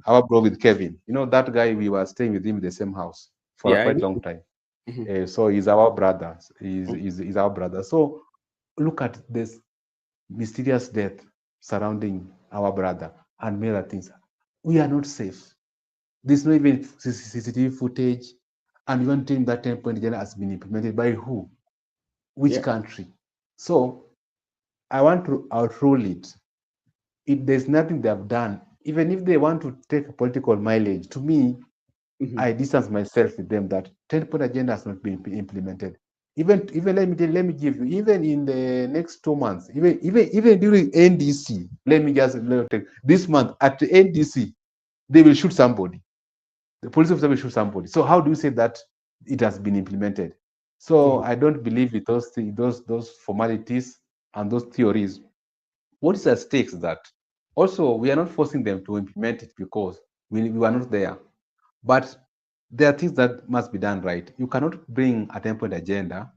our bro with Kevin. You know that guy. We were staying with him in the same house for a quite long time. So he's our brother. He's our brother. So look at this mysterious death surrounding our brother and many other things. We are not safe. There's no even CCTV footage. And you want to tell me that 10-point agenda has been implemented by who? Which country? So I want to outrule it. There's nothing they have done. Even if they want to take a political mileage, to me, I distance myself with them that 10-point agenda has not been implemented. Even let me give you, even in the next 2 months, even during NDC, let me take this month at the NDC, they will shoot somebody. The police officer will shoot somebody. So how do you say that it has been implemented? So I don't believe in those formalities and those theories. What is at stake is that also we are not forcing them to implement it because we are not there. But there are things that must be done right. You cannot bring a 10-point agenda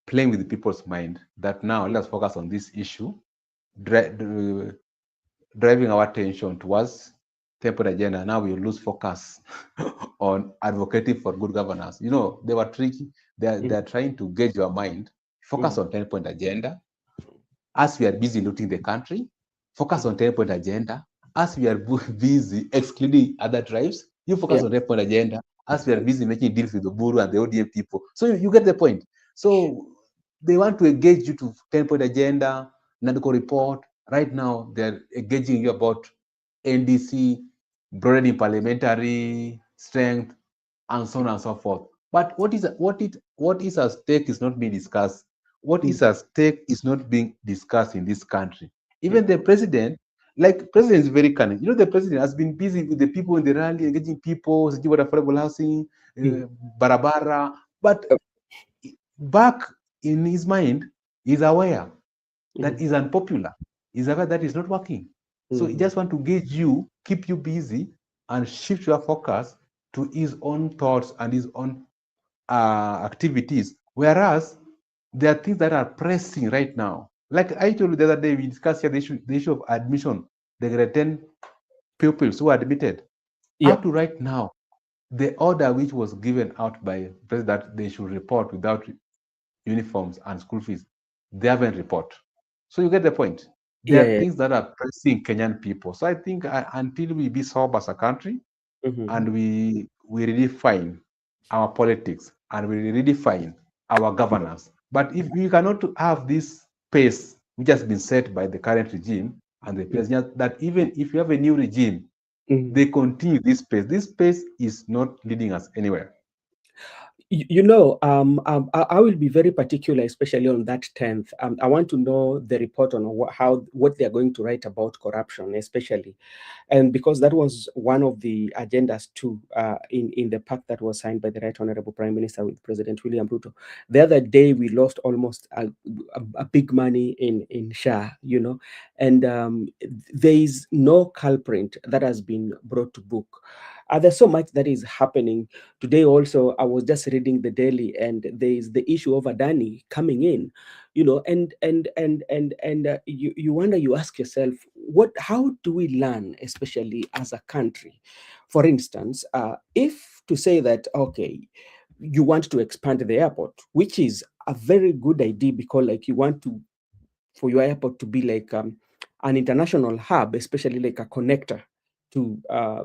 playing with people's mind that now let's focus on this issue, driving our attention towards 10-point agenda. Now we lose focus on advocating for good governance. They were tricky. They're trying to gauge your mind. Focus on 10-point agenda. As we are busy looting the country, focus on 10-point agenda. As we are busy excluding other tribes, you focus on 10-point agenda. As we are busy making deals with the Oburu and the ODM people. So you get the point. So they want to engage you to 10-point agenda, medical report. Right now, they're engaging you about NDC, broadening parliamentary strength, and so on and so forth. But what is at stake is not being discussed. What is at stake is not being discussed in this country. Even the president, president is very cunning. The president has been busy with the people in the rally, engaging people, secure affordable housing, barabara. But back in his mind, he's aware that is unpopular. He's aware that is not working. So he just want to gauge you, keep you busy, and shift your focus to his own thoughts and his own activities. Whereas there are things that are pressing right now. Like I told you the other day, we discussed here the issue of admission. There are 10 pupils who are admitted. Yeah. Up to right now, the order which was given out by president that they should report without uniforms and school fees, they haven't report. So you get the point. There are Yeah. things that are pressing Kenyan people. So I think until we be sober as a country and we redefine our politics and we redefine our governance. But if we cannot have this pace which has been set by the current regime and the president, that even if you have a new regime, they continue this pace. This pace is not leading us anywhere. You know, I will be very particular, especially on that 10th. I want to know the report on what they are going to write about corruption, especially, and because that was one of the agendas too in the pact that was signed by the Right Honorable Prime Minister with President William Ruto. The other day, we lost almost a big money in SHA, you know, and there is no culprit that has been brought to book. There's so much that is happening today. Also, I was just reading the Daily, and there is the issue of Adani coming in, you know, and you wonder, you ask yourself, how do we learn, especially as a country? For instance, if to say that, okay, you want to expand the airport, which is a very good idea, because like you want to for your airport to be like an international hub, especially like a connector to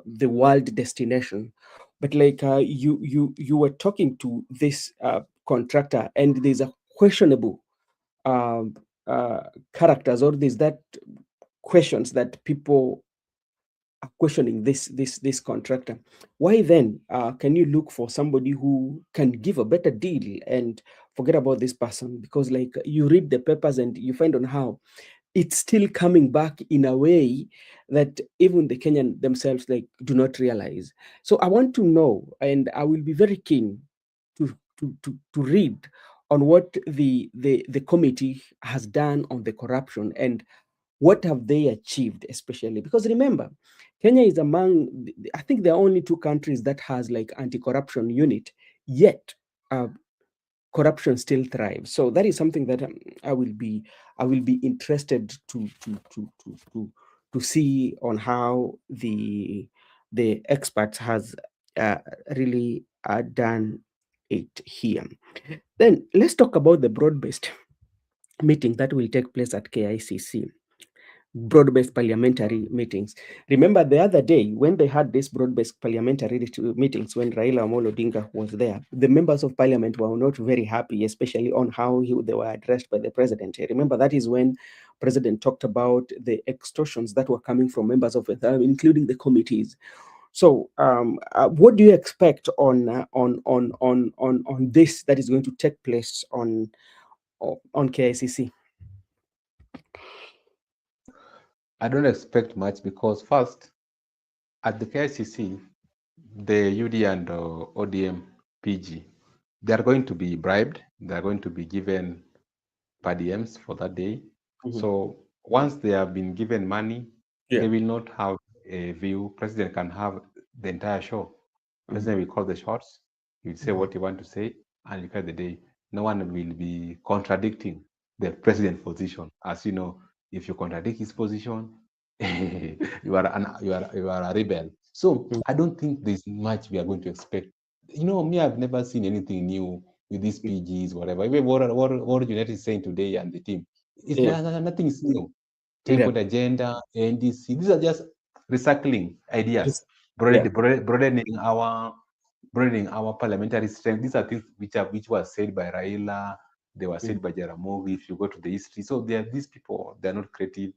the world destination. But like you were talking to this contractor, and there's a questionable um, characters, or there's that questions that people are questioning this contractor. Why then can you look for somebody who can give a better deal and forget about this person? Because like you read the papers and you find on how it's still coming back in a way that even the Kenyan themselves like do not realize. So I want to know, and I will be very keen to read on what the committee has done on the corruption, and what have they achieved, especially because remember, Kenya is among, I think there are only two countries that has like anti-corruption unit, yet uh, corruption still thrives. So that is something that I will be interested to see on how the experts has really done it here. Then let's talk about the broad-based meeting that will take place at KICC. Broad-based parliamentary meetings. Remember the other day when they had this broad-based parliamentary meetings, when Raila Amolo Odinga was there, the members of parliament were not very happy, especially on how they were addressed by the president. Remember, that is when president talked about the extortions that were coming from members of it, including the committees. So, what do you expect on this that is going to take place on KICC? I don't expect much because first, at the KICC, the UD and ODM PG, they are going to be bribed. They are going to be given per diems for that day. So once they have been given money, they will not have a view. President can have the entire show. President will call the shots. He will say what he want to say, and look at the day. No one will be contradicting the president's position. As you know, if you contradict his position, you are a rebel. So I don't think there's much we are going to expect. You know, me, I've never seen anything new with these PGs, whatever. Even what United is saying today and the team, nothing is new. 10-point agenda, NDC, these are just recycling ideas, broadening our parliamentary strength. These are things which were said by Raila, they were said by Jaramogi. If you go to the history, so these people, they're not creative,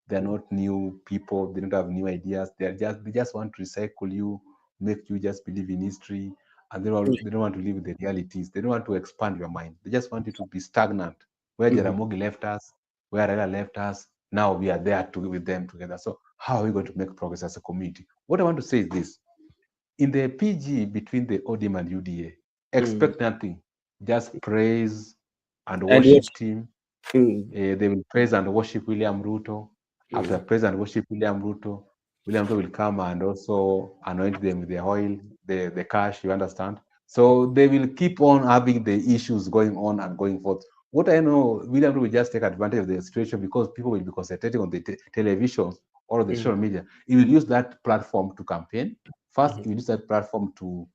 they're not new people, they don't have new ideas. They just want to recycle you, make you just believe in history, and they don't want to live with the realities. They don't want to expand your mind. They just want you to be stagnant. Where Jaramogi left us, where Raila left us, now we are there with them together. So how are we going to make progress as a community? What I want to say is this: in the PG between the ODM and UDA, expect nothing. Just praise and worship team. They will praise and worship William Ruto. After praise and worship William Ruto, William Ruto will come and also anoint them with the oil, the cash, you understand? So they will keep on having the issues going on and going forth. What I know, William Ruto will just take advantage of the situation because people will be concentrating on the television or the social media. He will use that platform to campaign. First, he will use that platform to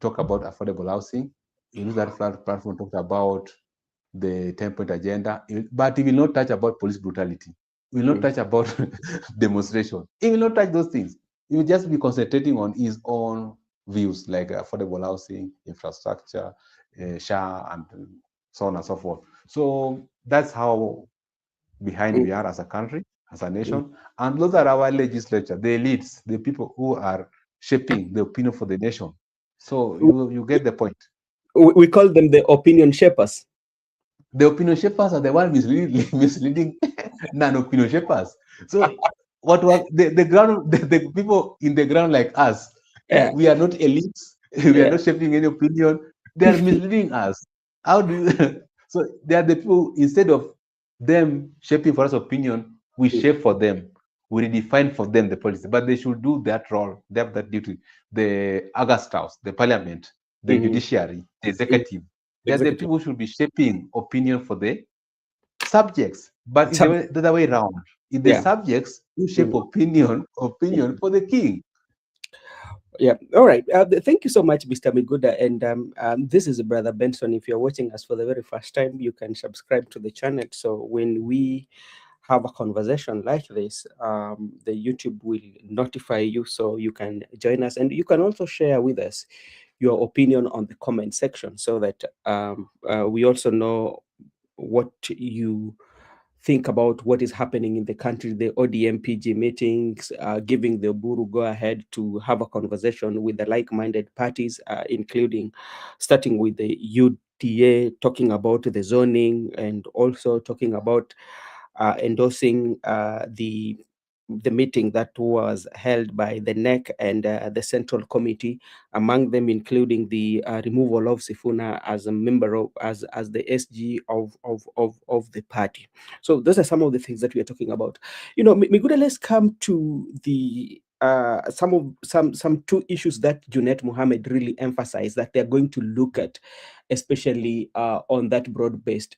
talk about affordable housing. He will use that platform to talk about the 10-point agenda, but he will not touch about police brutality. He will not touch about demonstration. He will not touch those things. He will just be concentrating on his own views like affordable housing, infrastructure, SHA, and so on and so forth. So that's how behind we are as a country, as a nation. And those are our legislature, the elites, the people who are shaping the opinion for the nation. So you get the point. We call them the opinion shapers. The opinion shapers are the one misleading non-opinion shapers. So what was the ground, the people in the ground like us, Yeah. we are not elites, we are Yeah. not shaping any opinion. They are misleading us. How do you? So they are the people, instead of them shaping for us opinion, we shape for them. We redefine for them the policy, but they should do that role. They have that duty. The August House, the Parliament, the judiciary, the executive. They are the Executive. people who should be shaping opinion for the subjects, but it's the other way around. In the subjects who shape opinion for the king. Yeah. All right. Thank you so much, Mr. Miguda. And this is Brother Benson. If you're watching us for the very first time, you can subscribe to the channel. So when we have a conversation like this, the YouTube will notify you so you can join us. And you can also share with us your opinion on the comment section so that we also know what you think about what is happening in the country, the ODMPG meetings, giving the Oburu go ahead to have a conversation with the like-minded parties, including starting with the UDA, talking about the zoning and also talking about endorsing the meeting that was held by the NEC and the Central Committee, among them including the removal of Sifuna as a member of as the SG of the party. So those are some of the things that we are talking about. You know, Miguda, let's come to the some two issues that Junet Mohammed really emphasized that they're going to look at, especially on that broad-based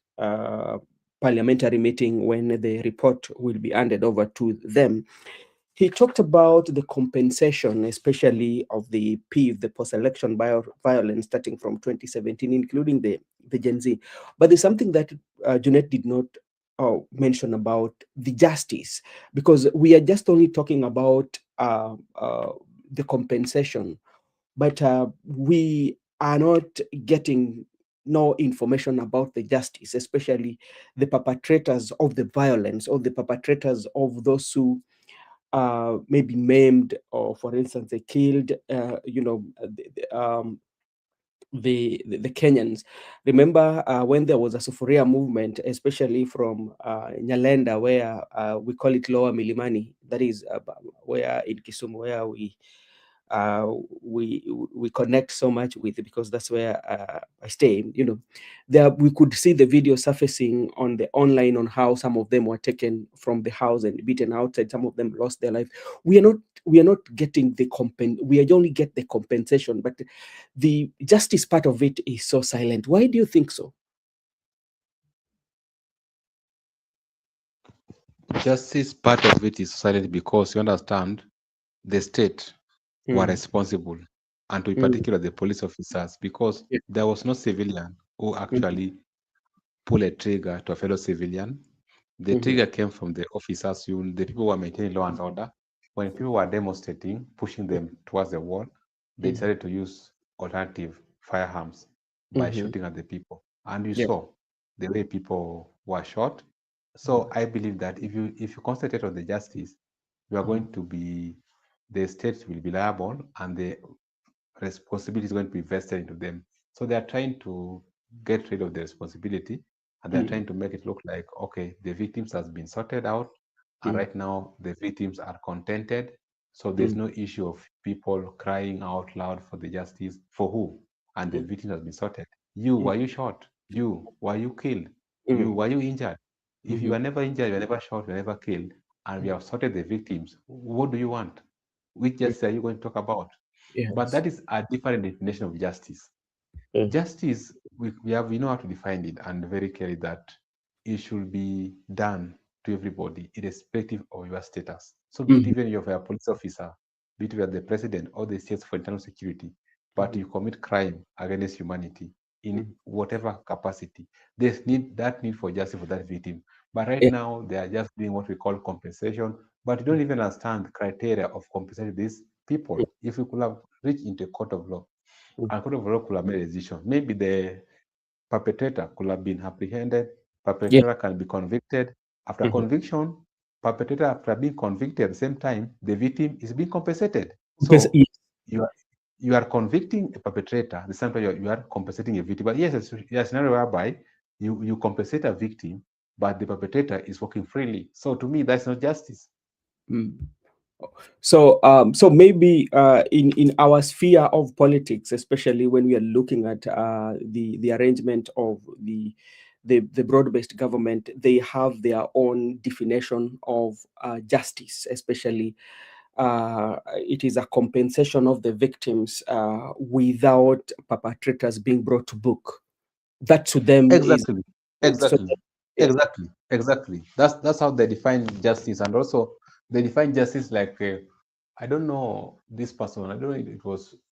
parliamentary meeting when the report will be handed over to them. He talked about the compensation, especially of the PIV, the post-election violence starting from 2017, including the Gen Z. But there's something that Junet did not mention about the justice, because we are just only talking about the compensation, but we are not getting no information about the justice, especially the perpetrators of the violence or the perpetrators of those who maybe maimed, or for instance, they killed, the Kenyans. Remember when there was a Sufuria movement, especially from Nyalenda, where we call it Lower Milimani, that is where in Kisumu, where we connect so much with, because that's where I stay. You know, there we could see the video surfacing on the online on how some of them were taken from the house and beaten outside. Some of them lost their life. We are not getting the we are only get the compensation, but the justice part of it is so silent. Why do you think so? Justice part of it is silent because you understand the state were responsible, and to be particular the police officers, because there was no civilian who actually pull a trigger to a fellow civilian. The trigger came from the officers, the people who were maintaining law and order. When people were demonstrating, pushing them towards the wall, they decided to use alternative firearms by shooting at the people. And you saw the way people were shot. So I believe that if you concentrate on the justice, you are going to be, the state will be liable, and the responsibility is going to be vested into them. So they are trying to get rid of the responsibility, and they're trying to make it look like, okay, the victims has been sorted out, and right now the victims are contented. So there's no issue of people crying out loud for the justice. For who? And the victim has been sorted. You, were you shot? You, were you killed? You, were you injured? If you are never injured, you are never shot, you are never killed, and we have sorted the victims. What do you want? Which justice are you going to talk about? Yes. But that is a different definition of justice. Justice, we know how to define it, and very clearly that it should be done to everybody, irrespective of your status. So be it even if you're a police officer, be it you are the president or the states for internal security, but you commit crime against humanity in whatever capacity, there's that need for justice for that victim. But right now, they are just doing what we call compensation, but you don't even understand the criteria of compensating these people. If we could have reached into a court of law, and court of law could have made a decision, maybe the perpetrator could have been apprehended, perpetrator can be convicted. After conviction, perpetrator, after being convicted at the same time, the victim is being compensated. So you are convicting a perpetrator, at the same time you are compensating a victim. But yes, it's a scenario whereby you compensate a victim, but the perpetrator is working freely. So to me, that's not justice. So, so maybe in our sphere of politics, especially when we are looking at the arrangement of the broad-based government, they have their own definition of justice. Especially, it is a compensation of the victims without perpetrators being brought to book. That to them exactly. Yes. Exactly. That's how they define justice, and also they define justice like I don't know this person. I don't know.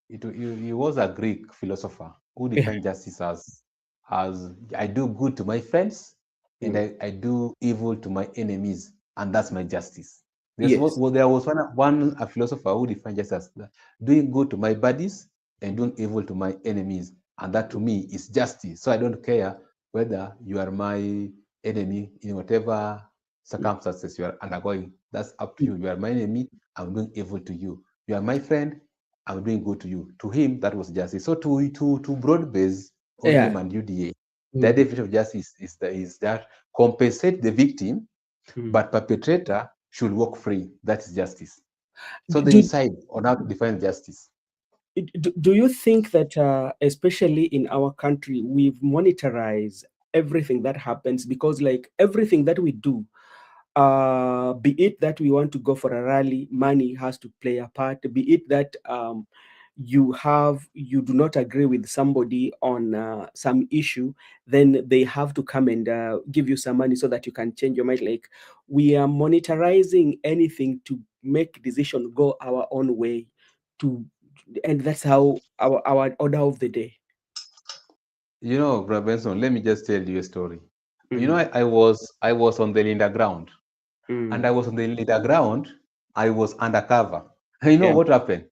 He was a Greek philosopher who defined justice as I do good to my friends and I do evil to my enemies, and that's my justice. There was one philosopher who defined justice as doing good to my buddies and doing evil to my enemies, and that to me is justice. So I don't care whether you are my enemy in whatever circumstances you are undergoing. That's up to you. You are my enemy, I'm doing evil to you. You are my friend, I'm doing good to you. To him, that was justice. So to broad-base ODM and UDA, the definition of justice is that compensate the victim, but perpetrator should walk free. That is justice. So they decide on how to define justice. Do you think that, especially in our country, we've monitorized everything that happens? Because like everything that we do, be it that we want to go for a rally, money has to play a part. Be it that you do not agree with somebody on some issue, then they have to come and give you some money so that you can change your mind. Like we are monitorizing anything to make decision go our own way, and that's how our order of the day. You know, Brother Benson, let me just tell you a story. You know, I was on the Linda ground, and I was on the Linda ground. I was undercover. You know what happened?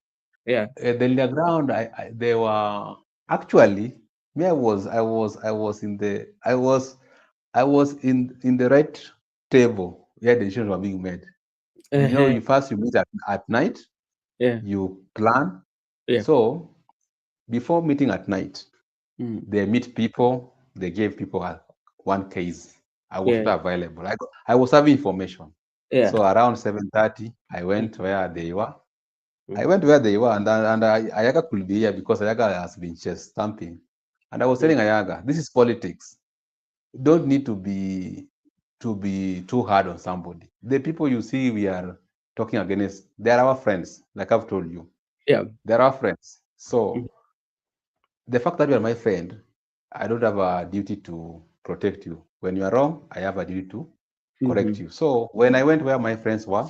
Yeah. The Linda ground. They were actually me. I was in the in the right table where the decisions were being made. You know, you meet at night. Yeah. You plan. Yeah. So before meeting at night, they meet people. They gave people one case. I was not available. I was having information. Yeah. So around 7:30, I went where they were. I went where they were, and Ayaga could be here because Ayaga has been chest stamping. And I was telling Ayaga, this is politics. You don't need to be too hard on somebody. The people you see we are talking against, they're our friends, like I've told you. Yeah. They're our friends. So the fact that you are my friend, I don't have a duty to protect you. When you are wrong, I have a duty to correct you. So when I went where my friends were,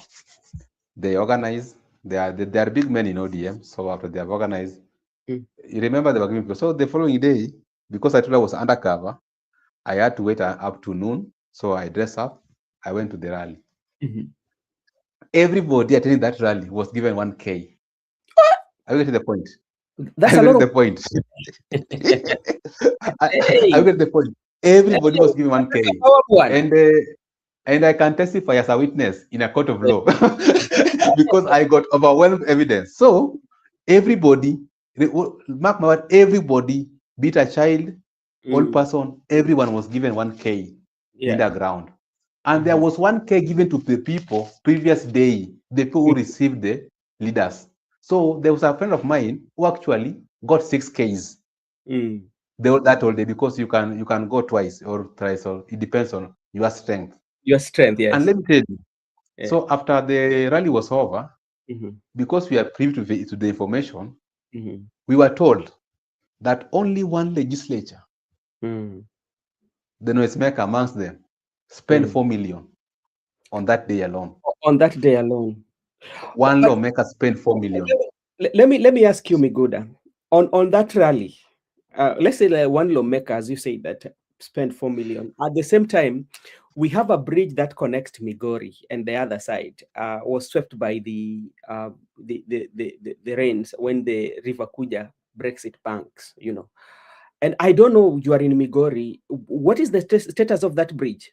they organized. They are big men in ODM. So after they have organized, you remember they were giving people. So the following day, because I told I was undercover, I had to wait up to noon. So I dressed up. I went to the rally. Everybody attending that rally was given 1K. I will get to the point. That's a lot of the point. I get the point. Everybody was given 1K, and I can testify as a witness in a court of law because I got overwhelmed evidence. So everybody, mark my word, everybody, be it a child, old person, everyone was given 1K in the ground, and there was 1K given to the people previous day, the people who received the leaders. So there was a friend of mine who actually got 6Ks. That whole day, because you can go twice or thrice, or it depends on your strength. Your strength, yes. And let me tell you, Yeah. So after the rally was over, Mm-hmm. because we are privy to the information, Mm-hmm. we were told that only one legislature, Mm-hmm. the noisemaker amongst them, spent 4 million on that day alone. On that day alone. One But lawmaker spent 4 million. let me ask you, Miguda, on that rally, let's say like one lawmaker, as you say, that spent 4 million. At the same time, we have a bridge that connects Migori and the other side was swept by the rains when the River Kuja breaks its banks, you know. And I don't know, you are in Migori. What is the status of that bridge?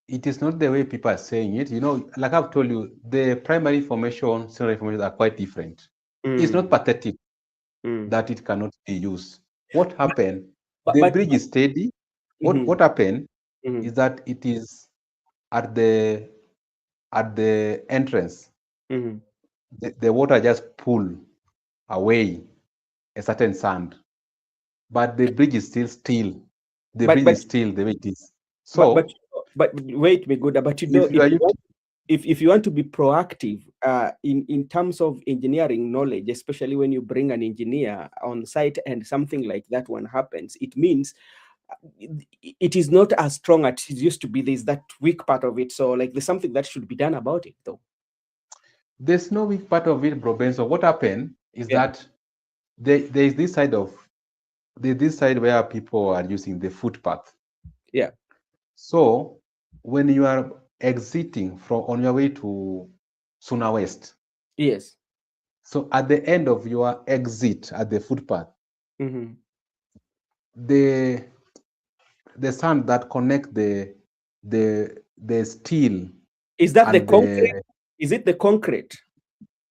It is not the way people are saying it. You know, like I've told you, the primary information, secondary information are quite different. It's not pathetic that it cannot be used. What happened? The bridge is steady. What happened is that it is at the entrance. The water just pull away a certain sand, but the bridge is still. The bridge is still the way it is. So, but wait, Miguda, but you know, if you want to be proactive in terms of engineering knowledge, especially when you bring an engineer on site and something like that one happens, it means it is not as strong as it used to be. There's that weak part of it. So like there's something that should be done about it though. There's no weak part of it, bro Ben. So what happened is that there is this side where people are using the footpath. Yeah. So when you are exiting on your way to Suna West. Yes. So at the end of your exit at the footpath, the sand that connect the steel. Is that the concrete? Is it the concrete?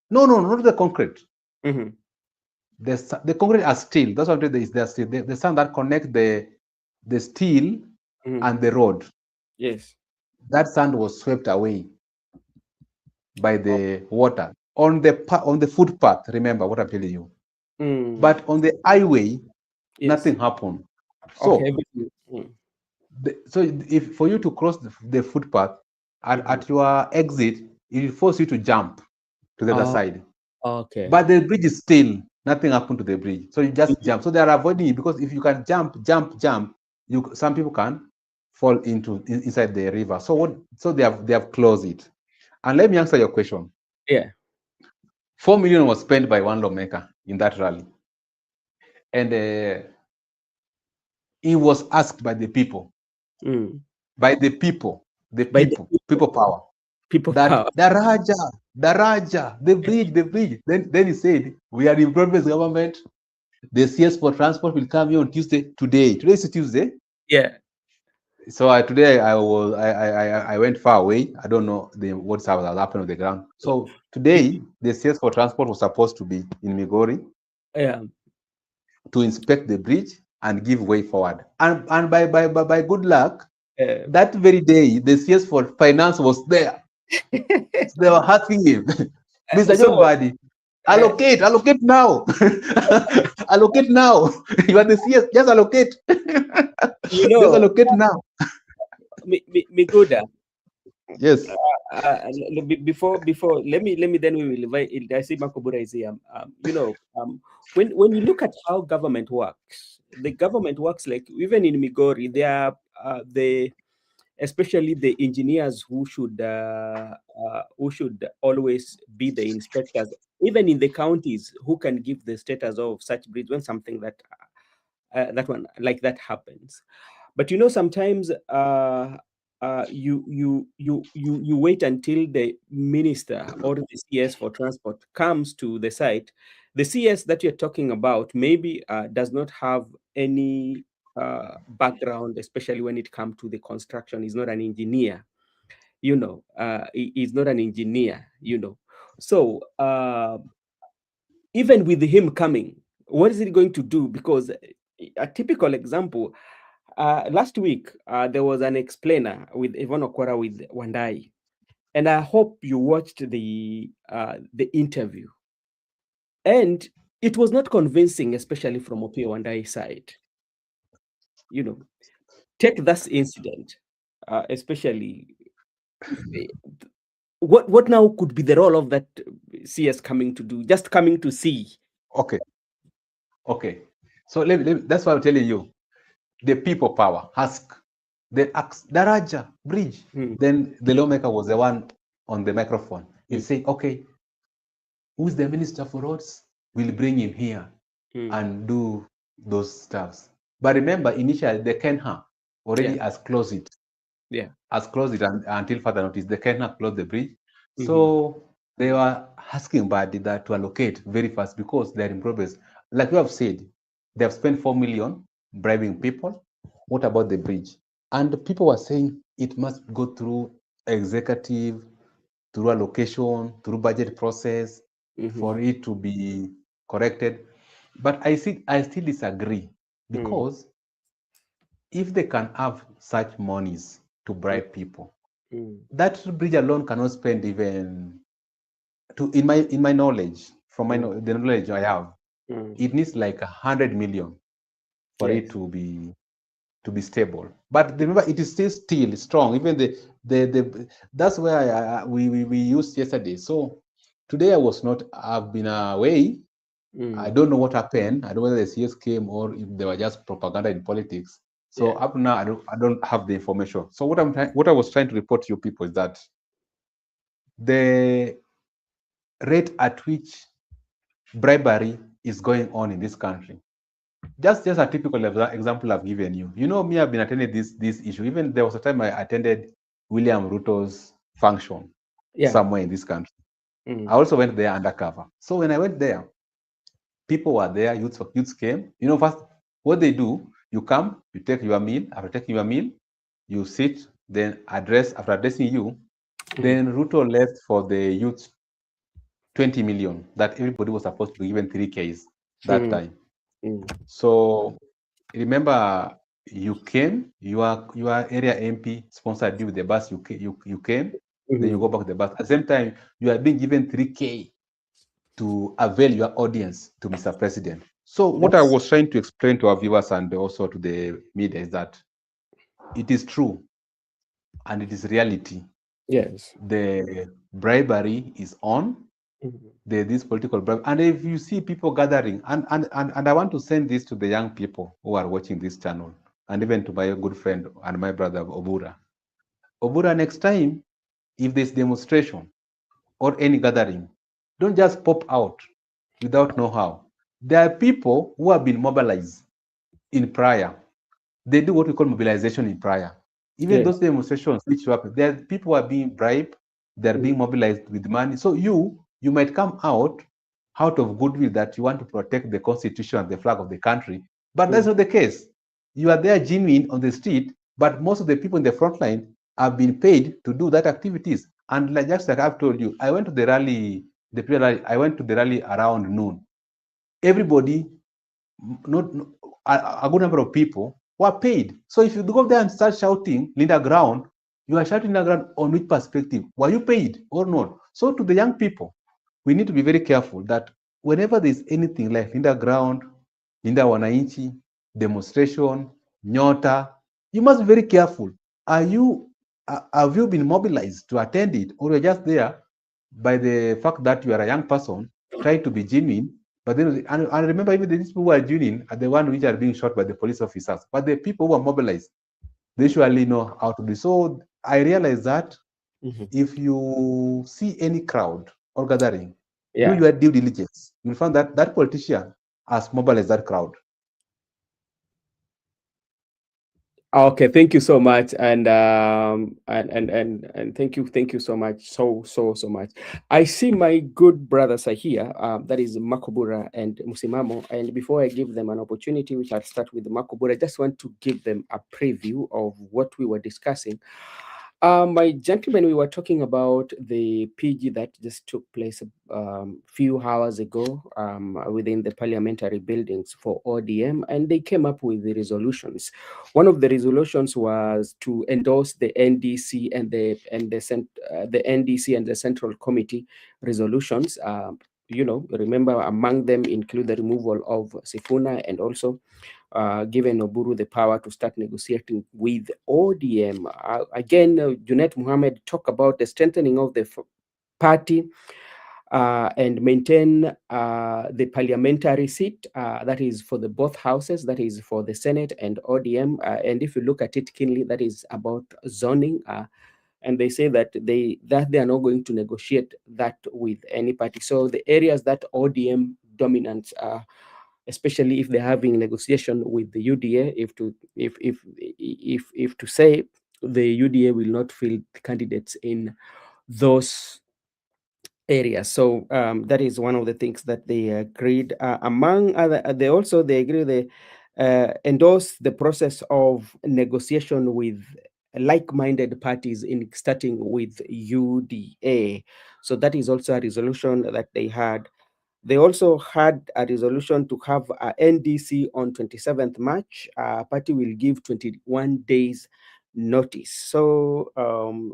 No, not the concrete. The concrete are steel. That's what it is. They're steel. The sand that connect the steel and the road. Yes. That sand was swept away by the water on the footpath. Remember what I'm telling you. But on the highway, nothing happened. So, so if for you to cross the footpath at your exit, it will force you to jump to the other side. Okay. But the bridge is still, nothing happened to the bridge. So you just jump. So they are avoiding it because if you can jump, some people can fall inside the river. So they have closed it. And let me answer your question. Yeah. 4 million was spent by one lawmaker in that rally. And he was asked by the people. By the people. People power. People that power. The Raja, the bridge. Then he said, we are in progress government. The CS for transport will come here on Tuesday. Today is Tuesday. Yeah. So today I went far away. I don't know what's happened on the ground. So today the CS for transport was supposed to be in Migori. Yeah. To inspect the bridge and give way forward. And by good luck, that very day the CS for finance was there. So they were asking him, Mr. John Badi, allocate now. Allocate now. You are the CS, just allocate. Just allocate now. Miguda. Yes. Before let me then we will invite. I see Makobura is here. When you look at how government works, the government works like even in Migori, they are especially the engineers who should always be the inspectors, even in the counties, who can give the status of such bridge when something that one like that happens. But sometimes you wait until the minister or the CS for transport comes to the site. The CS that you're talking about maybe does not have any background, especially when it comes to the construction. He's not an engineer, he's not an engineer, So even with him coming, what is it going to do? Because a typical example, last week there was an explainer with Yvonne Okwara with Wandai, and I hope you watched the interview. And it was not convincing, especially from Opiyo Wandai's side. Take this incident, especially what now could be the role of that CS coming to do? Just coming to see. Okay. So that's what I'm telling you. The people power, ask, then ask, Daraja, bridge. Then the lawmaker was the one on the microphone. He'll say, okay, who's the minister for roads? We'll bring him here and do those stuffs. But remember, initially, the Kenha already has closed it. Yeah. Has closed it until further notice. The Kenha closed the bridge. So they were asking Badi that to allocate very fast because they're in progress. Like you have said, they have spent 4 million bribing people. What about the bridge? And the people were saying it must go through executive, through allocation, through budget process for it to be corrected. But I still disagree because if they can have such monies to bribe people, that bridge alone cannot spend even in my knowledge, from the knowledge I have, it needs like 100 million for it to be stable. But remember, it is still strong. Even the that's where we used yesterday. So today I've been away. I don't know what happened. I don't know whether the CS came or if they were just propaganda in politics. So up now, I don't have the information. So what I was trying to report to you people is that the rate at which bribery is going on in this country. Just a typical example I've given you. You know, me, I've been attending this issue. Even there was a time I attended William Ruto's function somewhere in this country. I also went there undercover. So when I went there, people were there, youths came. You know, first, what they do, you come, you take your meal. After taking your meal, you sit, then after addressing you, then Ruto left for the youth 20 million that everybody was supposed to be given 3Ks that time. So remember, you came, your area MP sponsored you with the bus, you came, then you go back to the bus. At the same time, you are being given 3K to avail your audience to Mr. President. So what I was trying to explain to our viewers and also to the media is that it is true and it is reality. Yes. The bribery is on. This political bribery. And if you see people gathering, and I want to send this to the young people who are watching this channel, and even to my good friend and my brother Oburu. Oburu, next time, if there's demonstration or any gathering, don't just pop out without know-how. There are people who have been mobilized in prayer. They do what we call mobilization in prayer. Even those demonstrations which happen, there are people who are being bribed, they're being mobilized with money. So you might come out of goodwill that you want to protect the constitution and the flag of the country, but that's not the case. You are there genuine on the street, but most of the people in the front line have been paid to do that activities. And just like I've told you, I went to the rally, I went to the rally around noon. Everybody, a good number of people were paid. So if you go there and start shouting Linda Ground, you are shouting Linda Ground on which perspective? Were you paid or not? So to the young people, we need to be very careful that whenever there's anything like Linda Ground, Linda Wananchi, demonstration, Nyota, you must be very careful. Have you been mobilized to attend it, or you're just there by the fact that you are a young person trying to be genuine? But then, and remember, even these people who are genuine are the ones which are being shot by the police officers. But the people who are mobilized, they usually know how to do. So I realize that if you see any crowd or gathering, do your due diligence. You'll find that that politician has mobilized that crowd. Okay, thank you so much, and thank you so much, so much. I see my good brothers are here. That is Makobura and Musimamo. And before I give them an opportunity, which I'll start with Makobura, I just want to give them a preview of what we were discussing. My gentlemen, we were talking about the PG that just took place a few hours ago within the parliamentary buildings for ODM, and they came up with the resolutions. One of the resolutions was to endorse the NDC and the NDC and the Central Committee resolutions. You know, remember among them include the removal of Sifuna and also given Oburu the power to start negotiating with ODM. Again, Junet Mohammed talked about the strengthening of the party and maintain the parliamentary seat, that is for the both houses, that is for the Senate and ODM. And if you look at it keenly, that is about zoning. And they say that they are not going to negotiate that with any party. So the areas that ODM dominance, especially if they're having negotiation with the UDA, if to say the UDA will not field candidates in those areas. So that is one of the things that they agreed. Among other, they agree they endorse the process of negotiation with like-minded parties in starting with UDA. So that is also a resolution that they had. They also had a resolution to have a NDC on 27th March. Party will give 21 days notice. So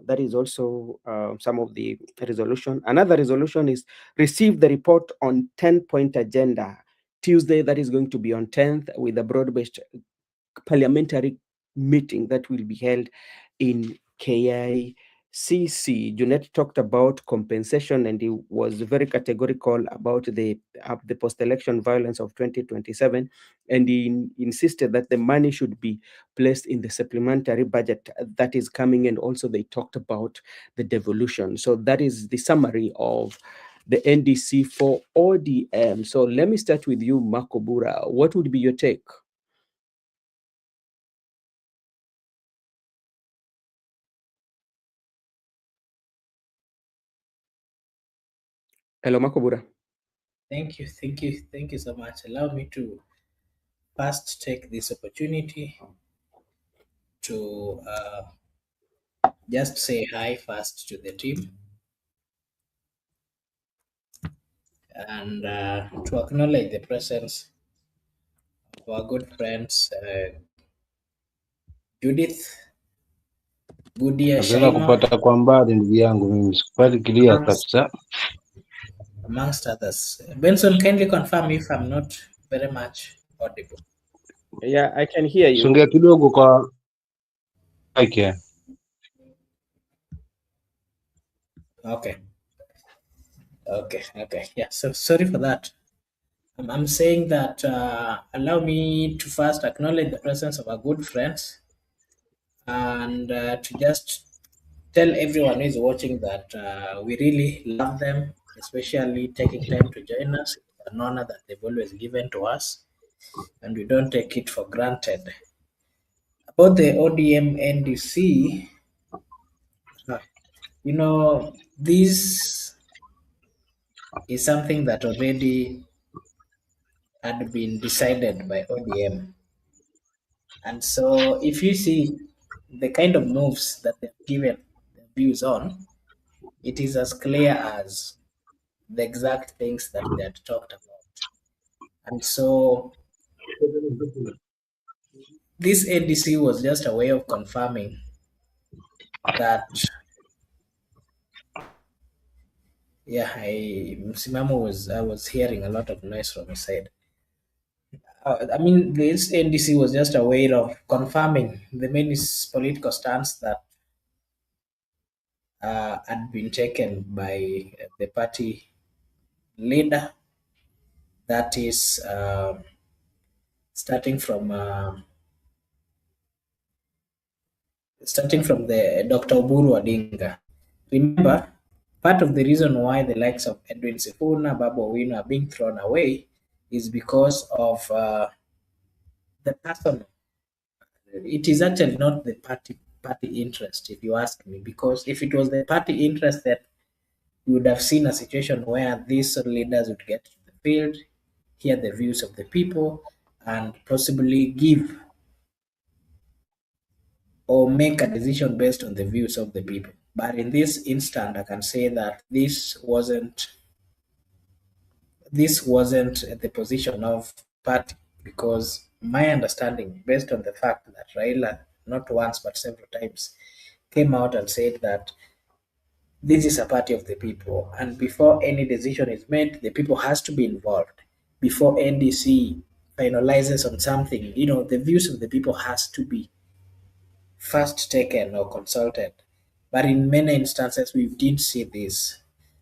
that is also some of the resolution. Another resolution is receive the report on 10-point agenda. Tuesday, that is going to be on 10th with a broad-based parliamentary meeting that will be held in KICC. Junet talked about compensation, and he was very categorical about the post-election violence of 2027, and he insisted that the money should be placed in the supplementary budget that is coming, and also they talked about the devolution. So that is the summary of the NDC for ODM. So let me start with you, Marco Bura. What would be your take? Hello, Makobura. Thank you so much. Allow me to first take this opportunity to just say hi first to the team and to acknowledge the presence of our good friends Judith, Gudia, Napenda kupata kwa mbali ndugu yangu, mimi sikupati clear kabisa. Amongst others. Benson, kindly confirm if I'm not very much audible. Yeah, I can hear you. Songea kidogo kwa okay. Okay. Yeah, so sorry for that. I'm saying that allow me to first acknowledge the presence of our good friends and to just tell everyone who is watching that we really love them, especially taking time to join us. It's an honor that they've always given to us, and we don't take it for granted. About the ODM NDC, this is something that already had been decided by ODM. And so if you see the kind of moves that they've given their views on, it is as clear as the exact things that they had talked about. And so this NDC was just a way of confirming that, I was hearing a lot of noise from his side. This NDC was just a way of confirming the main political stance that had been taken by the party leader, that is starting from the Dr. Oburu Odinga. Remember, part of the reason why the likes of Edwin Sifuna, Babu, Owino are being thrown away is because of the person. It is actually not the party interest, if you ask me, because if it was the party interest, that we would have seen a situation where these leaders would get to the field, hear the views of the people, and possibly give or make a decision based on the views of the people. But in this instant, I can say that this wasn't the position of party, because my understanding, based on the fact that Raila, not once but several times, came out and said that this is a party of the people, and before any decision is made, the people has to be involved. Before NDC finalizes on something, the views of the people has to be first taken or consulted. But in many instances, we didn't see this.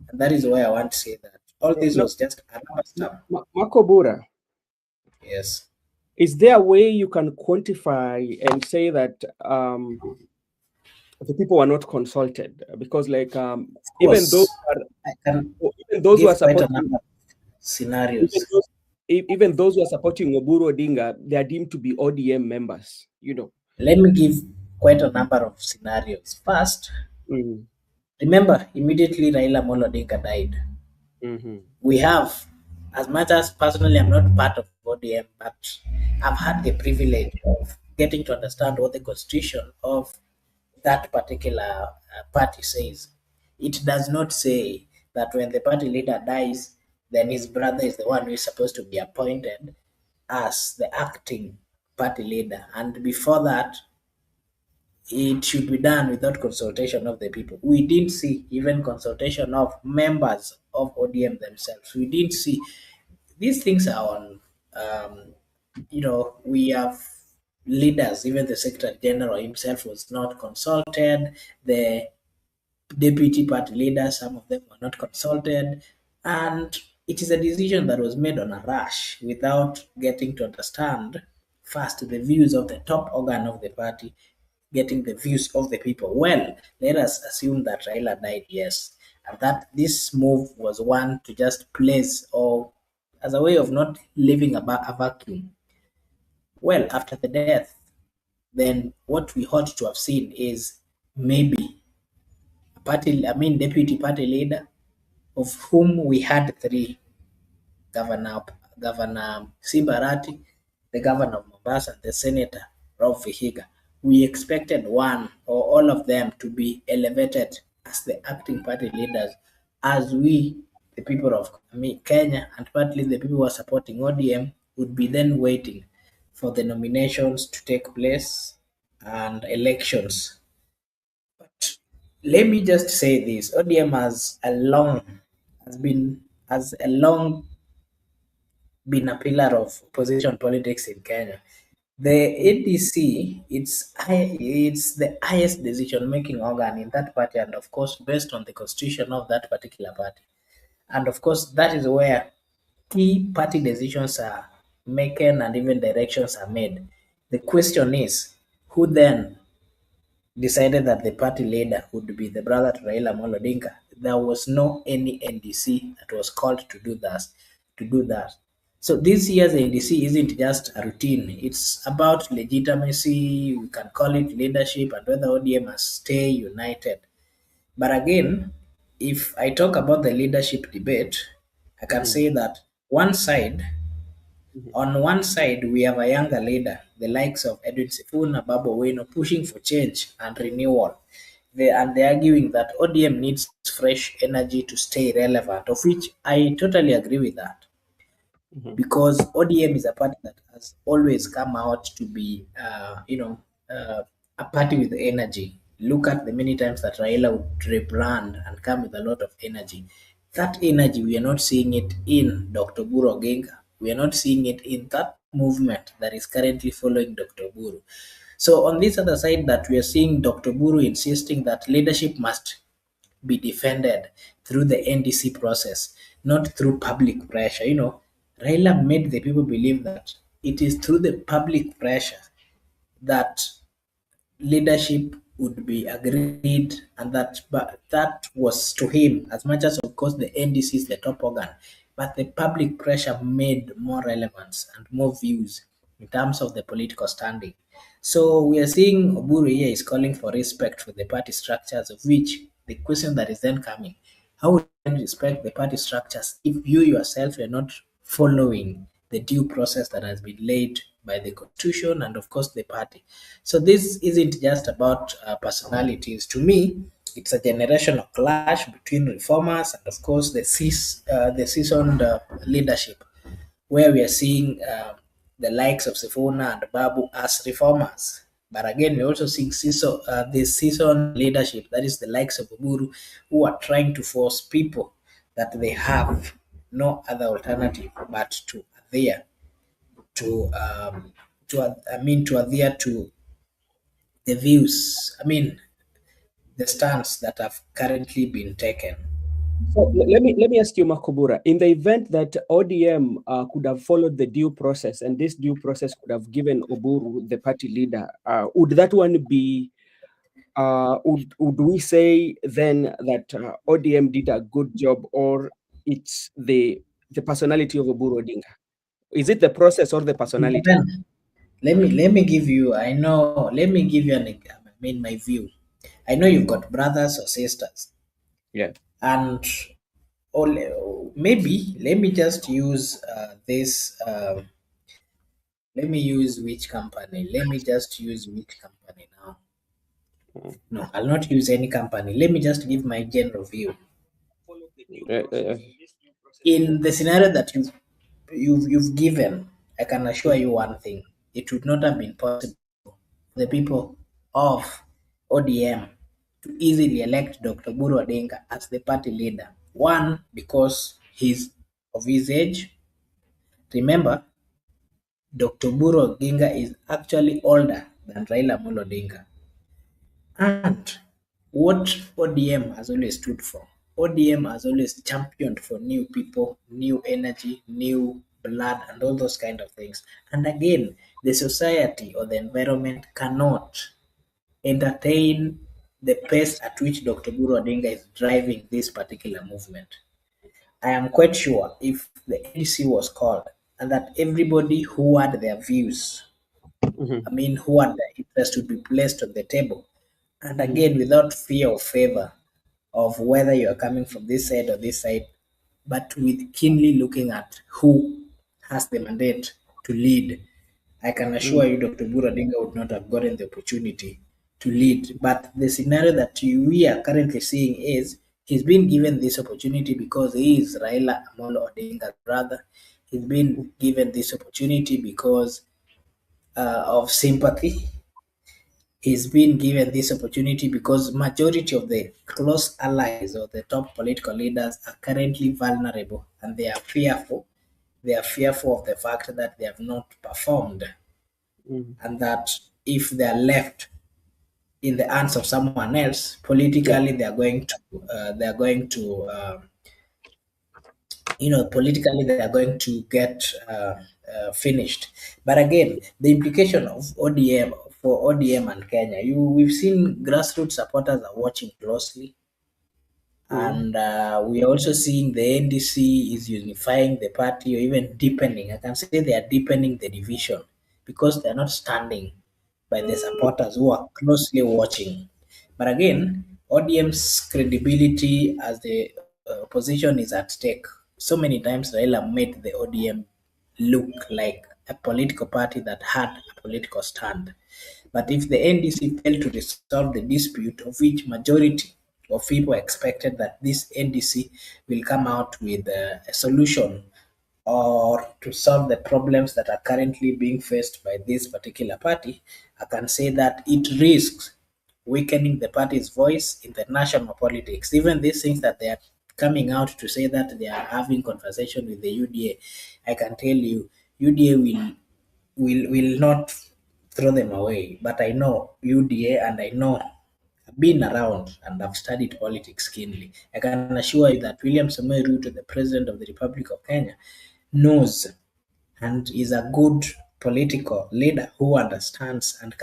And that is why I want to say that all this No, was just a rubber stamp. Makobura, Yes. is there a way you can quantify and say that the people were not consulted? Because Of even those course, I can who are give quite a supporting, number of even scenarios. those, even those who are supporting Oburu Odinga, they are deemed to be ODM members. Let me give quite a number of scenarios. First, Mm-hmm. remember immediately Raila Amolo Odinga died. Mm-hmm. We have, as much as personally I'm not part of ODM, but I've had the privilege of getting to understand what the constitution of that particular party says. It does not say that when the party leader dies, then his brother is the one who is supposed to be appointed as the acting party leader. And before that, it should be done without consultation of the people. We didn't see even consultation of members of ODM themselves. We didn't see these things are on. We have leaders. Even the Secretary General himself was not consulted. The deputy party leaders, some of them were not consulted, and it is a decision that was made on a rush without getting to understand first the views of the top organ of the party, getting the views of the people. Well, let us assume that Raila died, yes, and that this move was one to just place or as a way of not leaving a vacuum. Well, after the death, then what we ought to have seen is maybe deputy party leader, of whom we had three: Governor Governor Simbarati, the governor of Mombasa, and the Senator Rob Vihiga. We expected one or all of them to be elevated as the acting party leaders, as we, the people of Kenya, and partly the people who are supporting ODM, would be then waiting for the nominations to take place and elections. Let me just say this: ODM has a long been a pillar of opposition politics in Kenya. The ADC, it's the highest decision-making organ in that party, and of course, based on the constitution of that particular party. And of course, that is where key party decisions are making and even directions are made. The question is, who then decided that the party leader would be the brother to Raila Amolo Odinga? There was no any NDC that was called to do that. To do that. So this year's NDC isn't just a routine. It's about legitimacy. We can call it leadership and whether ODM must stay united. But again, if I talk about the leadership debate, I can Mm-hmm. say that one side on one side, we have a younger leader, the likes of Edwin Sifuna, Babu, Owino, pushing for change and renewal. They're arguing that ODM needs fresh energy to stay relevant, of which I totally agree with that. Mm-hmm. Because ODM is a party that has always come out to be, a party with energy. Look at the many times that Raila would rebrand and come with a lot of energy. That energy, we are not seeing it in Dr. Buru Oginga. We are not seeing it in that movement that is currently following Dr. Buru. So on this other side, that we are seeing Dr. Buru insisting that leadership must be defended through the NDC process, not through public pressure. Raila made the people believe that it is through the public pressure that leadership would be agreed, and that was to him, as much as of course the NDC is the top organ, but the public pressure made more relevance and more views in terms of the political standing. So we are seeing Oburu here is calling for respect for the party structures, of which the question that is then coming: how would you respect the party structures if you yourself are not following the due process that has been laid by the constitution and of course the party? So this isn't just about personalities. To me, it's a generational clash between reformers and of course the seasoned leadership, where we are seeing the likes of Sifuna and Babu as reformers. But again, we're also seeing the seasoned leadership, that is the likes of Oburu, who are trying to force people that they have no other alternative but to adhere to to adhere to the views, the stance that have currently been taken. So let me ask you, Makubura, in the event that ODM could have followed the due process, and this due process could have given Oburu the party leader, would that one be? Would we say then that ODM did a good job, or it's the personality of Oburu Odinga? Is it the process or the personality? Depends. Let me give you. Let me give you my view. I know you've got brothers or sisters, Yeah. and maybe let me just use this. Let me use which company? Let me just use which company now? No, I'll not use any company. Let me just give my general view. In the scenario that you've given, I can assure you one thing: it would not have been possible for the people of ODM to easily elect Dr. Buru Odinga as the party leader. One, because he's of his age. Remember, Dr. Buru Odinga is actually older than Raila Amolo Odinga. And what ODM has always stood for, ODM has always championed for new people, new energy, new blood, and all those kind of things. And again, the society or the environment cannot entertain the pace at which Dr. Buru Odinga is driving this particular movement. I am quite sure if the NDC was called and that everybody who had their views, who had their interest would be placed on the table, and again, without fear or favor of whether you are coming from this side or this side, but with keenly looking at who has the mandate to lead. I can assure you Dr. Buradinga would not have gotten the opportunity to lead. But the scenario that we are currently seeing is he's been given this opportunity because he is Raila Amolo Odinga's brother. He's been given this opportunity because of sympathy. He's been given this opportunity because majority of the close allies or the top political leaders are currently vulnerable and they are fearful. They are fearful of the fact that they have not performed and that if they are left in the hands of someone else, politically they are going to politically they are going to get finished. But again, the implication of ODM for ODM and Kenya, we've seen grassroots supporters are watching closely, and we are also seeing the NDC is unifying the party or even deepening. I can say they are deepening the division because they are not standing by the supporters who are closely watching. But again, ODM's credibility as the opposition is at stake. So many times Raila made the ODM look like a political party that had a political stand. But if the NDC failed to resolve the dispute, of which majority of people expected that this NDC will come out with a solution or to solve the problems that are currently being faced by this particular party, I can say that it risks weakening the party's voice in the national politics. Even these things that they are coming out to say that they are having conversation with the UDA, I can tell you, UDA will not throw them away. But I know UDA and I know I've been around and I've studied politics keenly. I can assure you that William Samoei Ruto, the President of the Republic of Kenya, knows and is a good political leader who understands and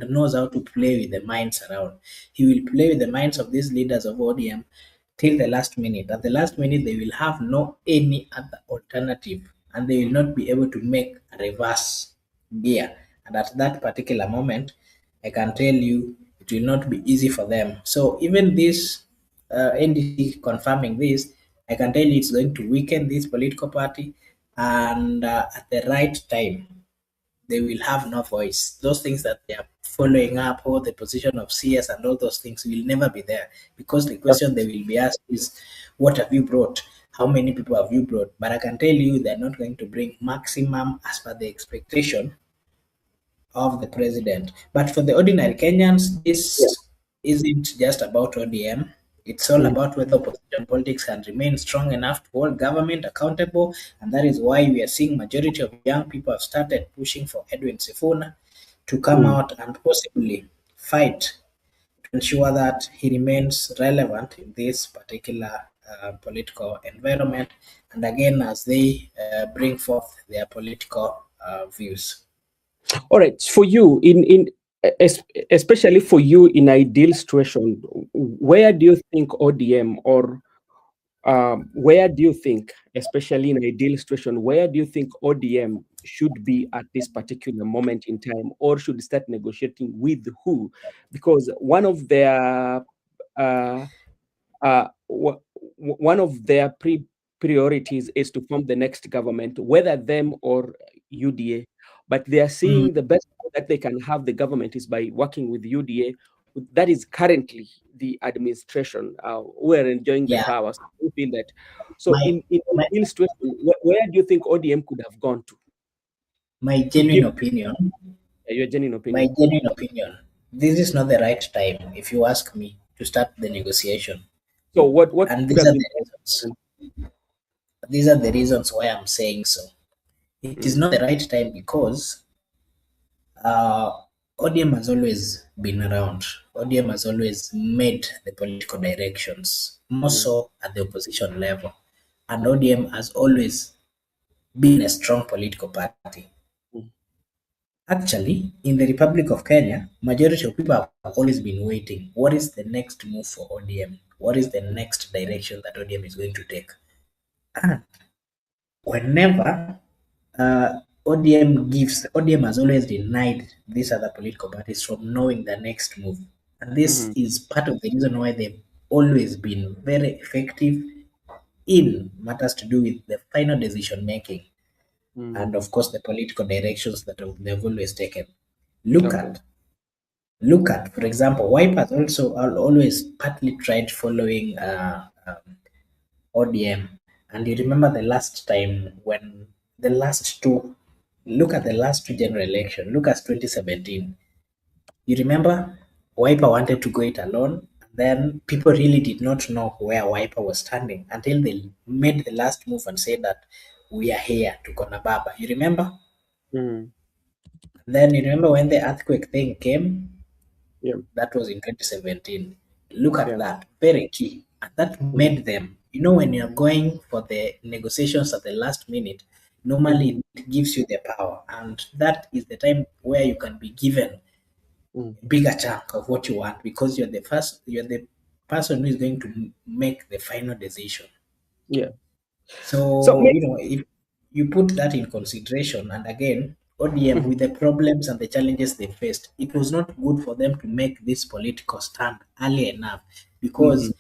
knows how to play with the minds around. He will play with the minds of these leaders of ODM till the last minute. At the last minute, they will have no any other alternative, and they will not be able to make a reverse gear. And at that particular moment, I can tell you it will not be easy for them. So even this NDC confirming this, I can tell you it's going to weaken this political party, and at the right time, they will have no voice. Those things that they are following up, or the position of CS and all those things will never be there because the question they will be asked is, what have you brought? How many people have you brought? But I can tell you they're not going to bring maximum as per the expectation of the president. But for the ordinary Kenyans, this isn't just about ODM. It's all about whether opposition politics can remain strong enough to hold government accountable, and that is why we are seeing majority of young people have started pushing for Edwin Sifuna to come out and possibly fight to ensure that he remains relevant in this particular political environment, and again as they bring forth their political views. All right, for you, especially for you in ideal situation, where do you think ODM or where do you think, especially in ideal situation, where do you think ODM should be at this particular moment in time, or should start negotiating with who? Because one of their one of their priorities is to form the next government, whether them or UDA. But they are seeing the best way that they can have the government is by working with UDA. That is currently the administration who are enjoying the Yeah, powers. I feel that. So, my in my, this situation, where do you think ODM could have gone my to genuine give opinion, your genuine my opinion? genuine opinion, this is not the right time, if you ask me, to start the negotiation. So, what And could these have are been? the reasons. These are the reasons why I'm saying so. It is not the right time because uh, ODM has always been around. ODM has always made the political directions, more so at the opposition level. And ODM has always been a strong political party. Actually, in the Republic of Kenya, majority of people have always been waiting. What is the next move for ODM? What is the next direction that ODM is going to take? And whenever ODM has always denied these other political parties from knowing the next move. And this is part of the reason why they've always been very effective in matters to do with the final decision making and, of course, the political directions that they've always taken. Look Okay. at Look at, for example, Wipe has also always partly tried following ODM. And you remember the last time when the last two, look at the last two general election, look at 2017. You remember Wiper wanted to go it alone. Then people really did not know where Wiper was standing until they made the last move and said that we are here to Konababa. You remember? Then you remember when the earthquake thing came? Yeah. That was in 2017. Look at Yeah. that, very key. And that made them, when you're going for the negotiations at the last minute, normally it gives you the power. And that is the time where you can be given a bigger chunk of what you want because you're the person who is going to make the final decision. Yeah. So, if you put that in consideration, and again, ODM with the problems and the challenges they faced, it was not good for them to make this political stand early enough because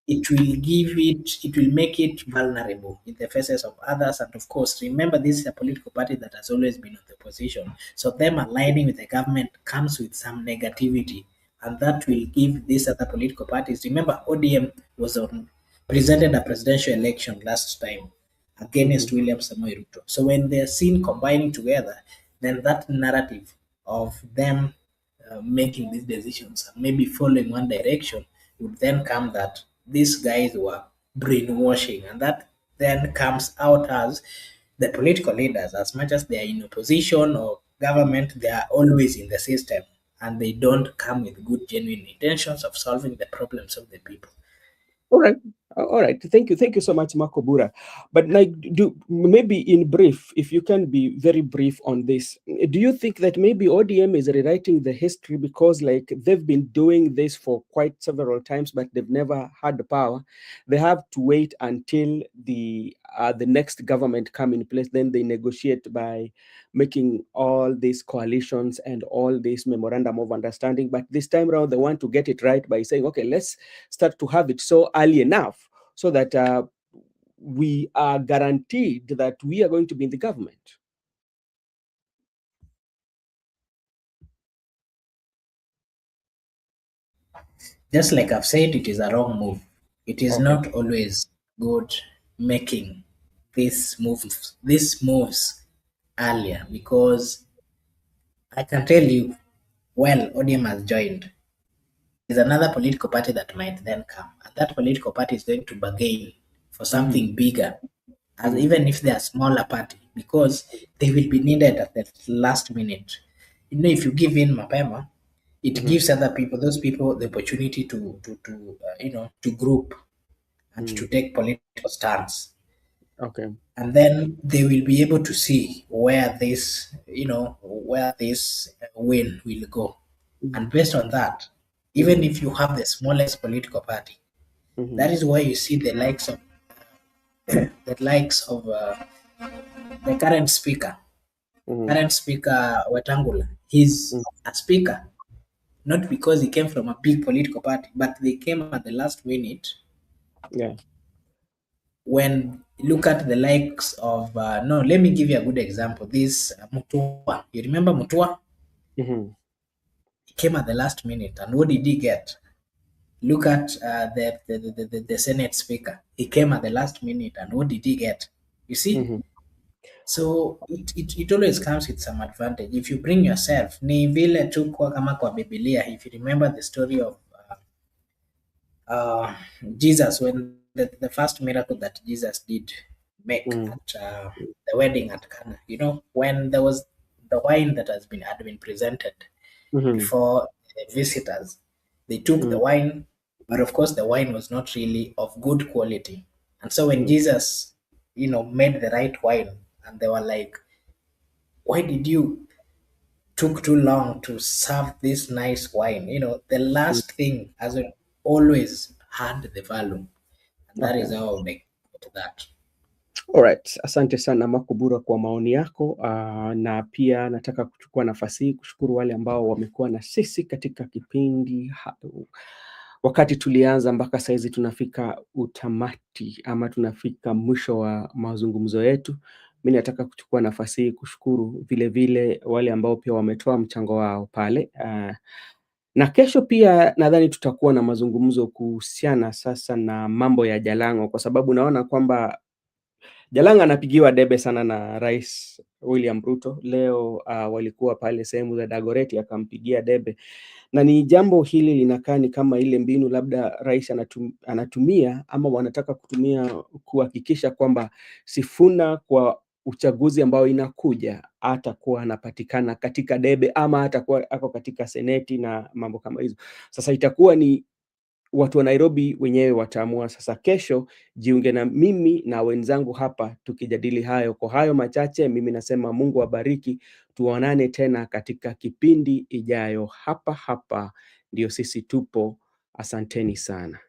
it will make it vulnerable in the faces of others. And of course, remember, this is a political party that has always been on the position. So them aligning with the government comes with some negativity, and that will give these other political parties. Remember, ODM was presented a presidential election last time against William Samoei Ruto. So when they're seen combining together, then that narrative of them making these decisions and maybe following one direction would then come that these guys were brainwashing, and that then comes out as the political leaders, as much as they are in opposition or government, they are always in the system and they don't come with good genuine intentions of solving the problems of the people. All right. All right. Thank you so much, Marco Bura. But maybe in brief, if you can be very brief on this, do you think that maybe ODM is rewriting the history because they've been doing this for quite several times, but they've never had the power? They have to wait until the next government come in place, then they negotiate by making all these coalitions and all this memorandum of understanding. But this time around, they want to get it right by saying, okay, let's start to have it so early enough so that we are guaranteed that we are going to be in the government. Just like I've said, it is a wrong move. It is Okay. not always good making these moves earlier, because I can tell you, ODM has joined, is another political party that might then come, and that political party is going to bargain for something bigger, as even if they are smaller party, because they will be needed at the last minute. You know, if you give in mapema, it gives other people, those people, the opportunity to to group and to take political stance. Okay. And then they will be able to see where this win will go. And based on that, even if you have the smallest political party, that is why you see the likes of the current speaker, Wetangula. He's a speaker, not because he came from a big political party, but they came at the last minute. Yeah. When you look at the likes of let me give you a good example. This Mutua, you remember Mutua? He came at the last minute, and what did he get? Look at the Senate Speaker. He came at the last minute, and what did he get? You see? So it always comes with some advantage. If you bring yourself, ni vile tu kwa kama kwa Biblia, if you remember the story of Jesus, when the first miracle that Jesus did make at the wedding at Cana, you know, when there was the wine that had been presented before the visitors, they took the wine, but of course the wine was not really of good quality. And so when Jesus, made the right wine, and they were like, why did you took too long to serve this nice wine? The last thing as it always had the value. And that is how they put that. Alright, asante sana Makubura kwa maoni yako, na pia nataka kuchukua nafasi hii kushukuru wale ambao wamekuwa na sisi katika kipindi wakati tulianza mpaka saizi tunafika utamati ama tunafika mwisho wa mazungumzo yetu. Mimi nataka kuchukua nafasi hii kushukuru vile vile wale ambao pia wametoa mchango wao pale. Na kesho pia nadhani tutakuwa na mazungumzo kuhusiana sasa na mambo ya Jalango, kwa sababu naona kwamba Jalanga anapigiwa debe sana na Rais William Ruto. Leo walikuwa pale sehemu za Dagoretti akampigia debe, na ni jambo hili linakaa ni kama ile mbinu labda rais anatumia ama wanataka kutumia kuhakikisha kwamba Sifuna kwa uchaguzi ambao inakuja atakuwa anapatikana katika debe ama atakuwa ako katika seneti na mambo kama hizo. Sasa itakuwa ni watu wa Nairobi wenyewe wataamua. Sasa kesho jiunge na mimi na wenzangu hapa tukijadili hayo. Kwa hayo machache mimi nasema Mungu abariki, tuonane tena katika kipindi ijayo hapa ndio sisi tupo. Asanteni sana.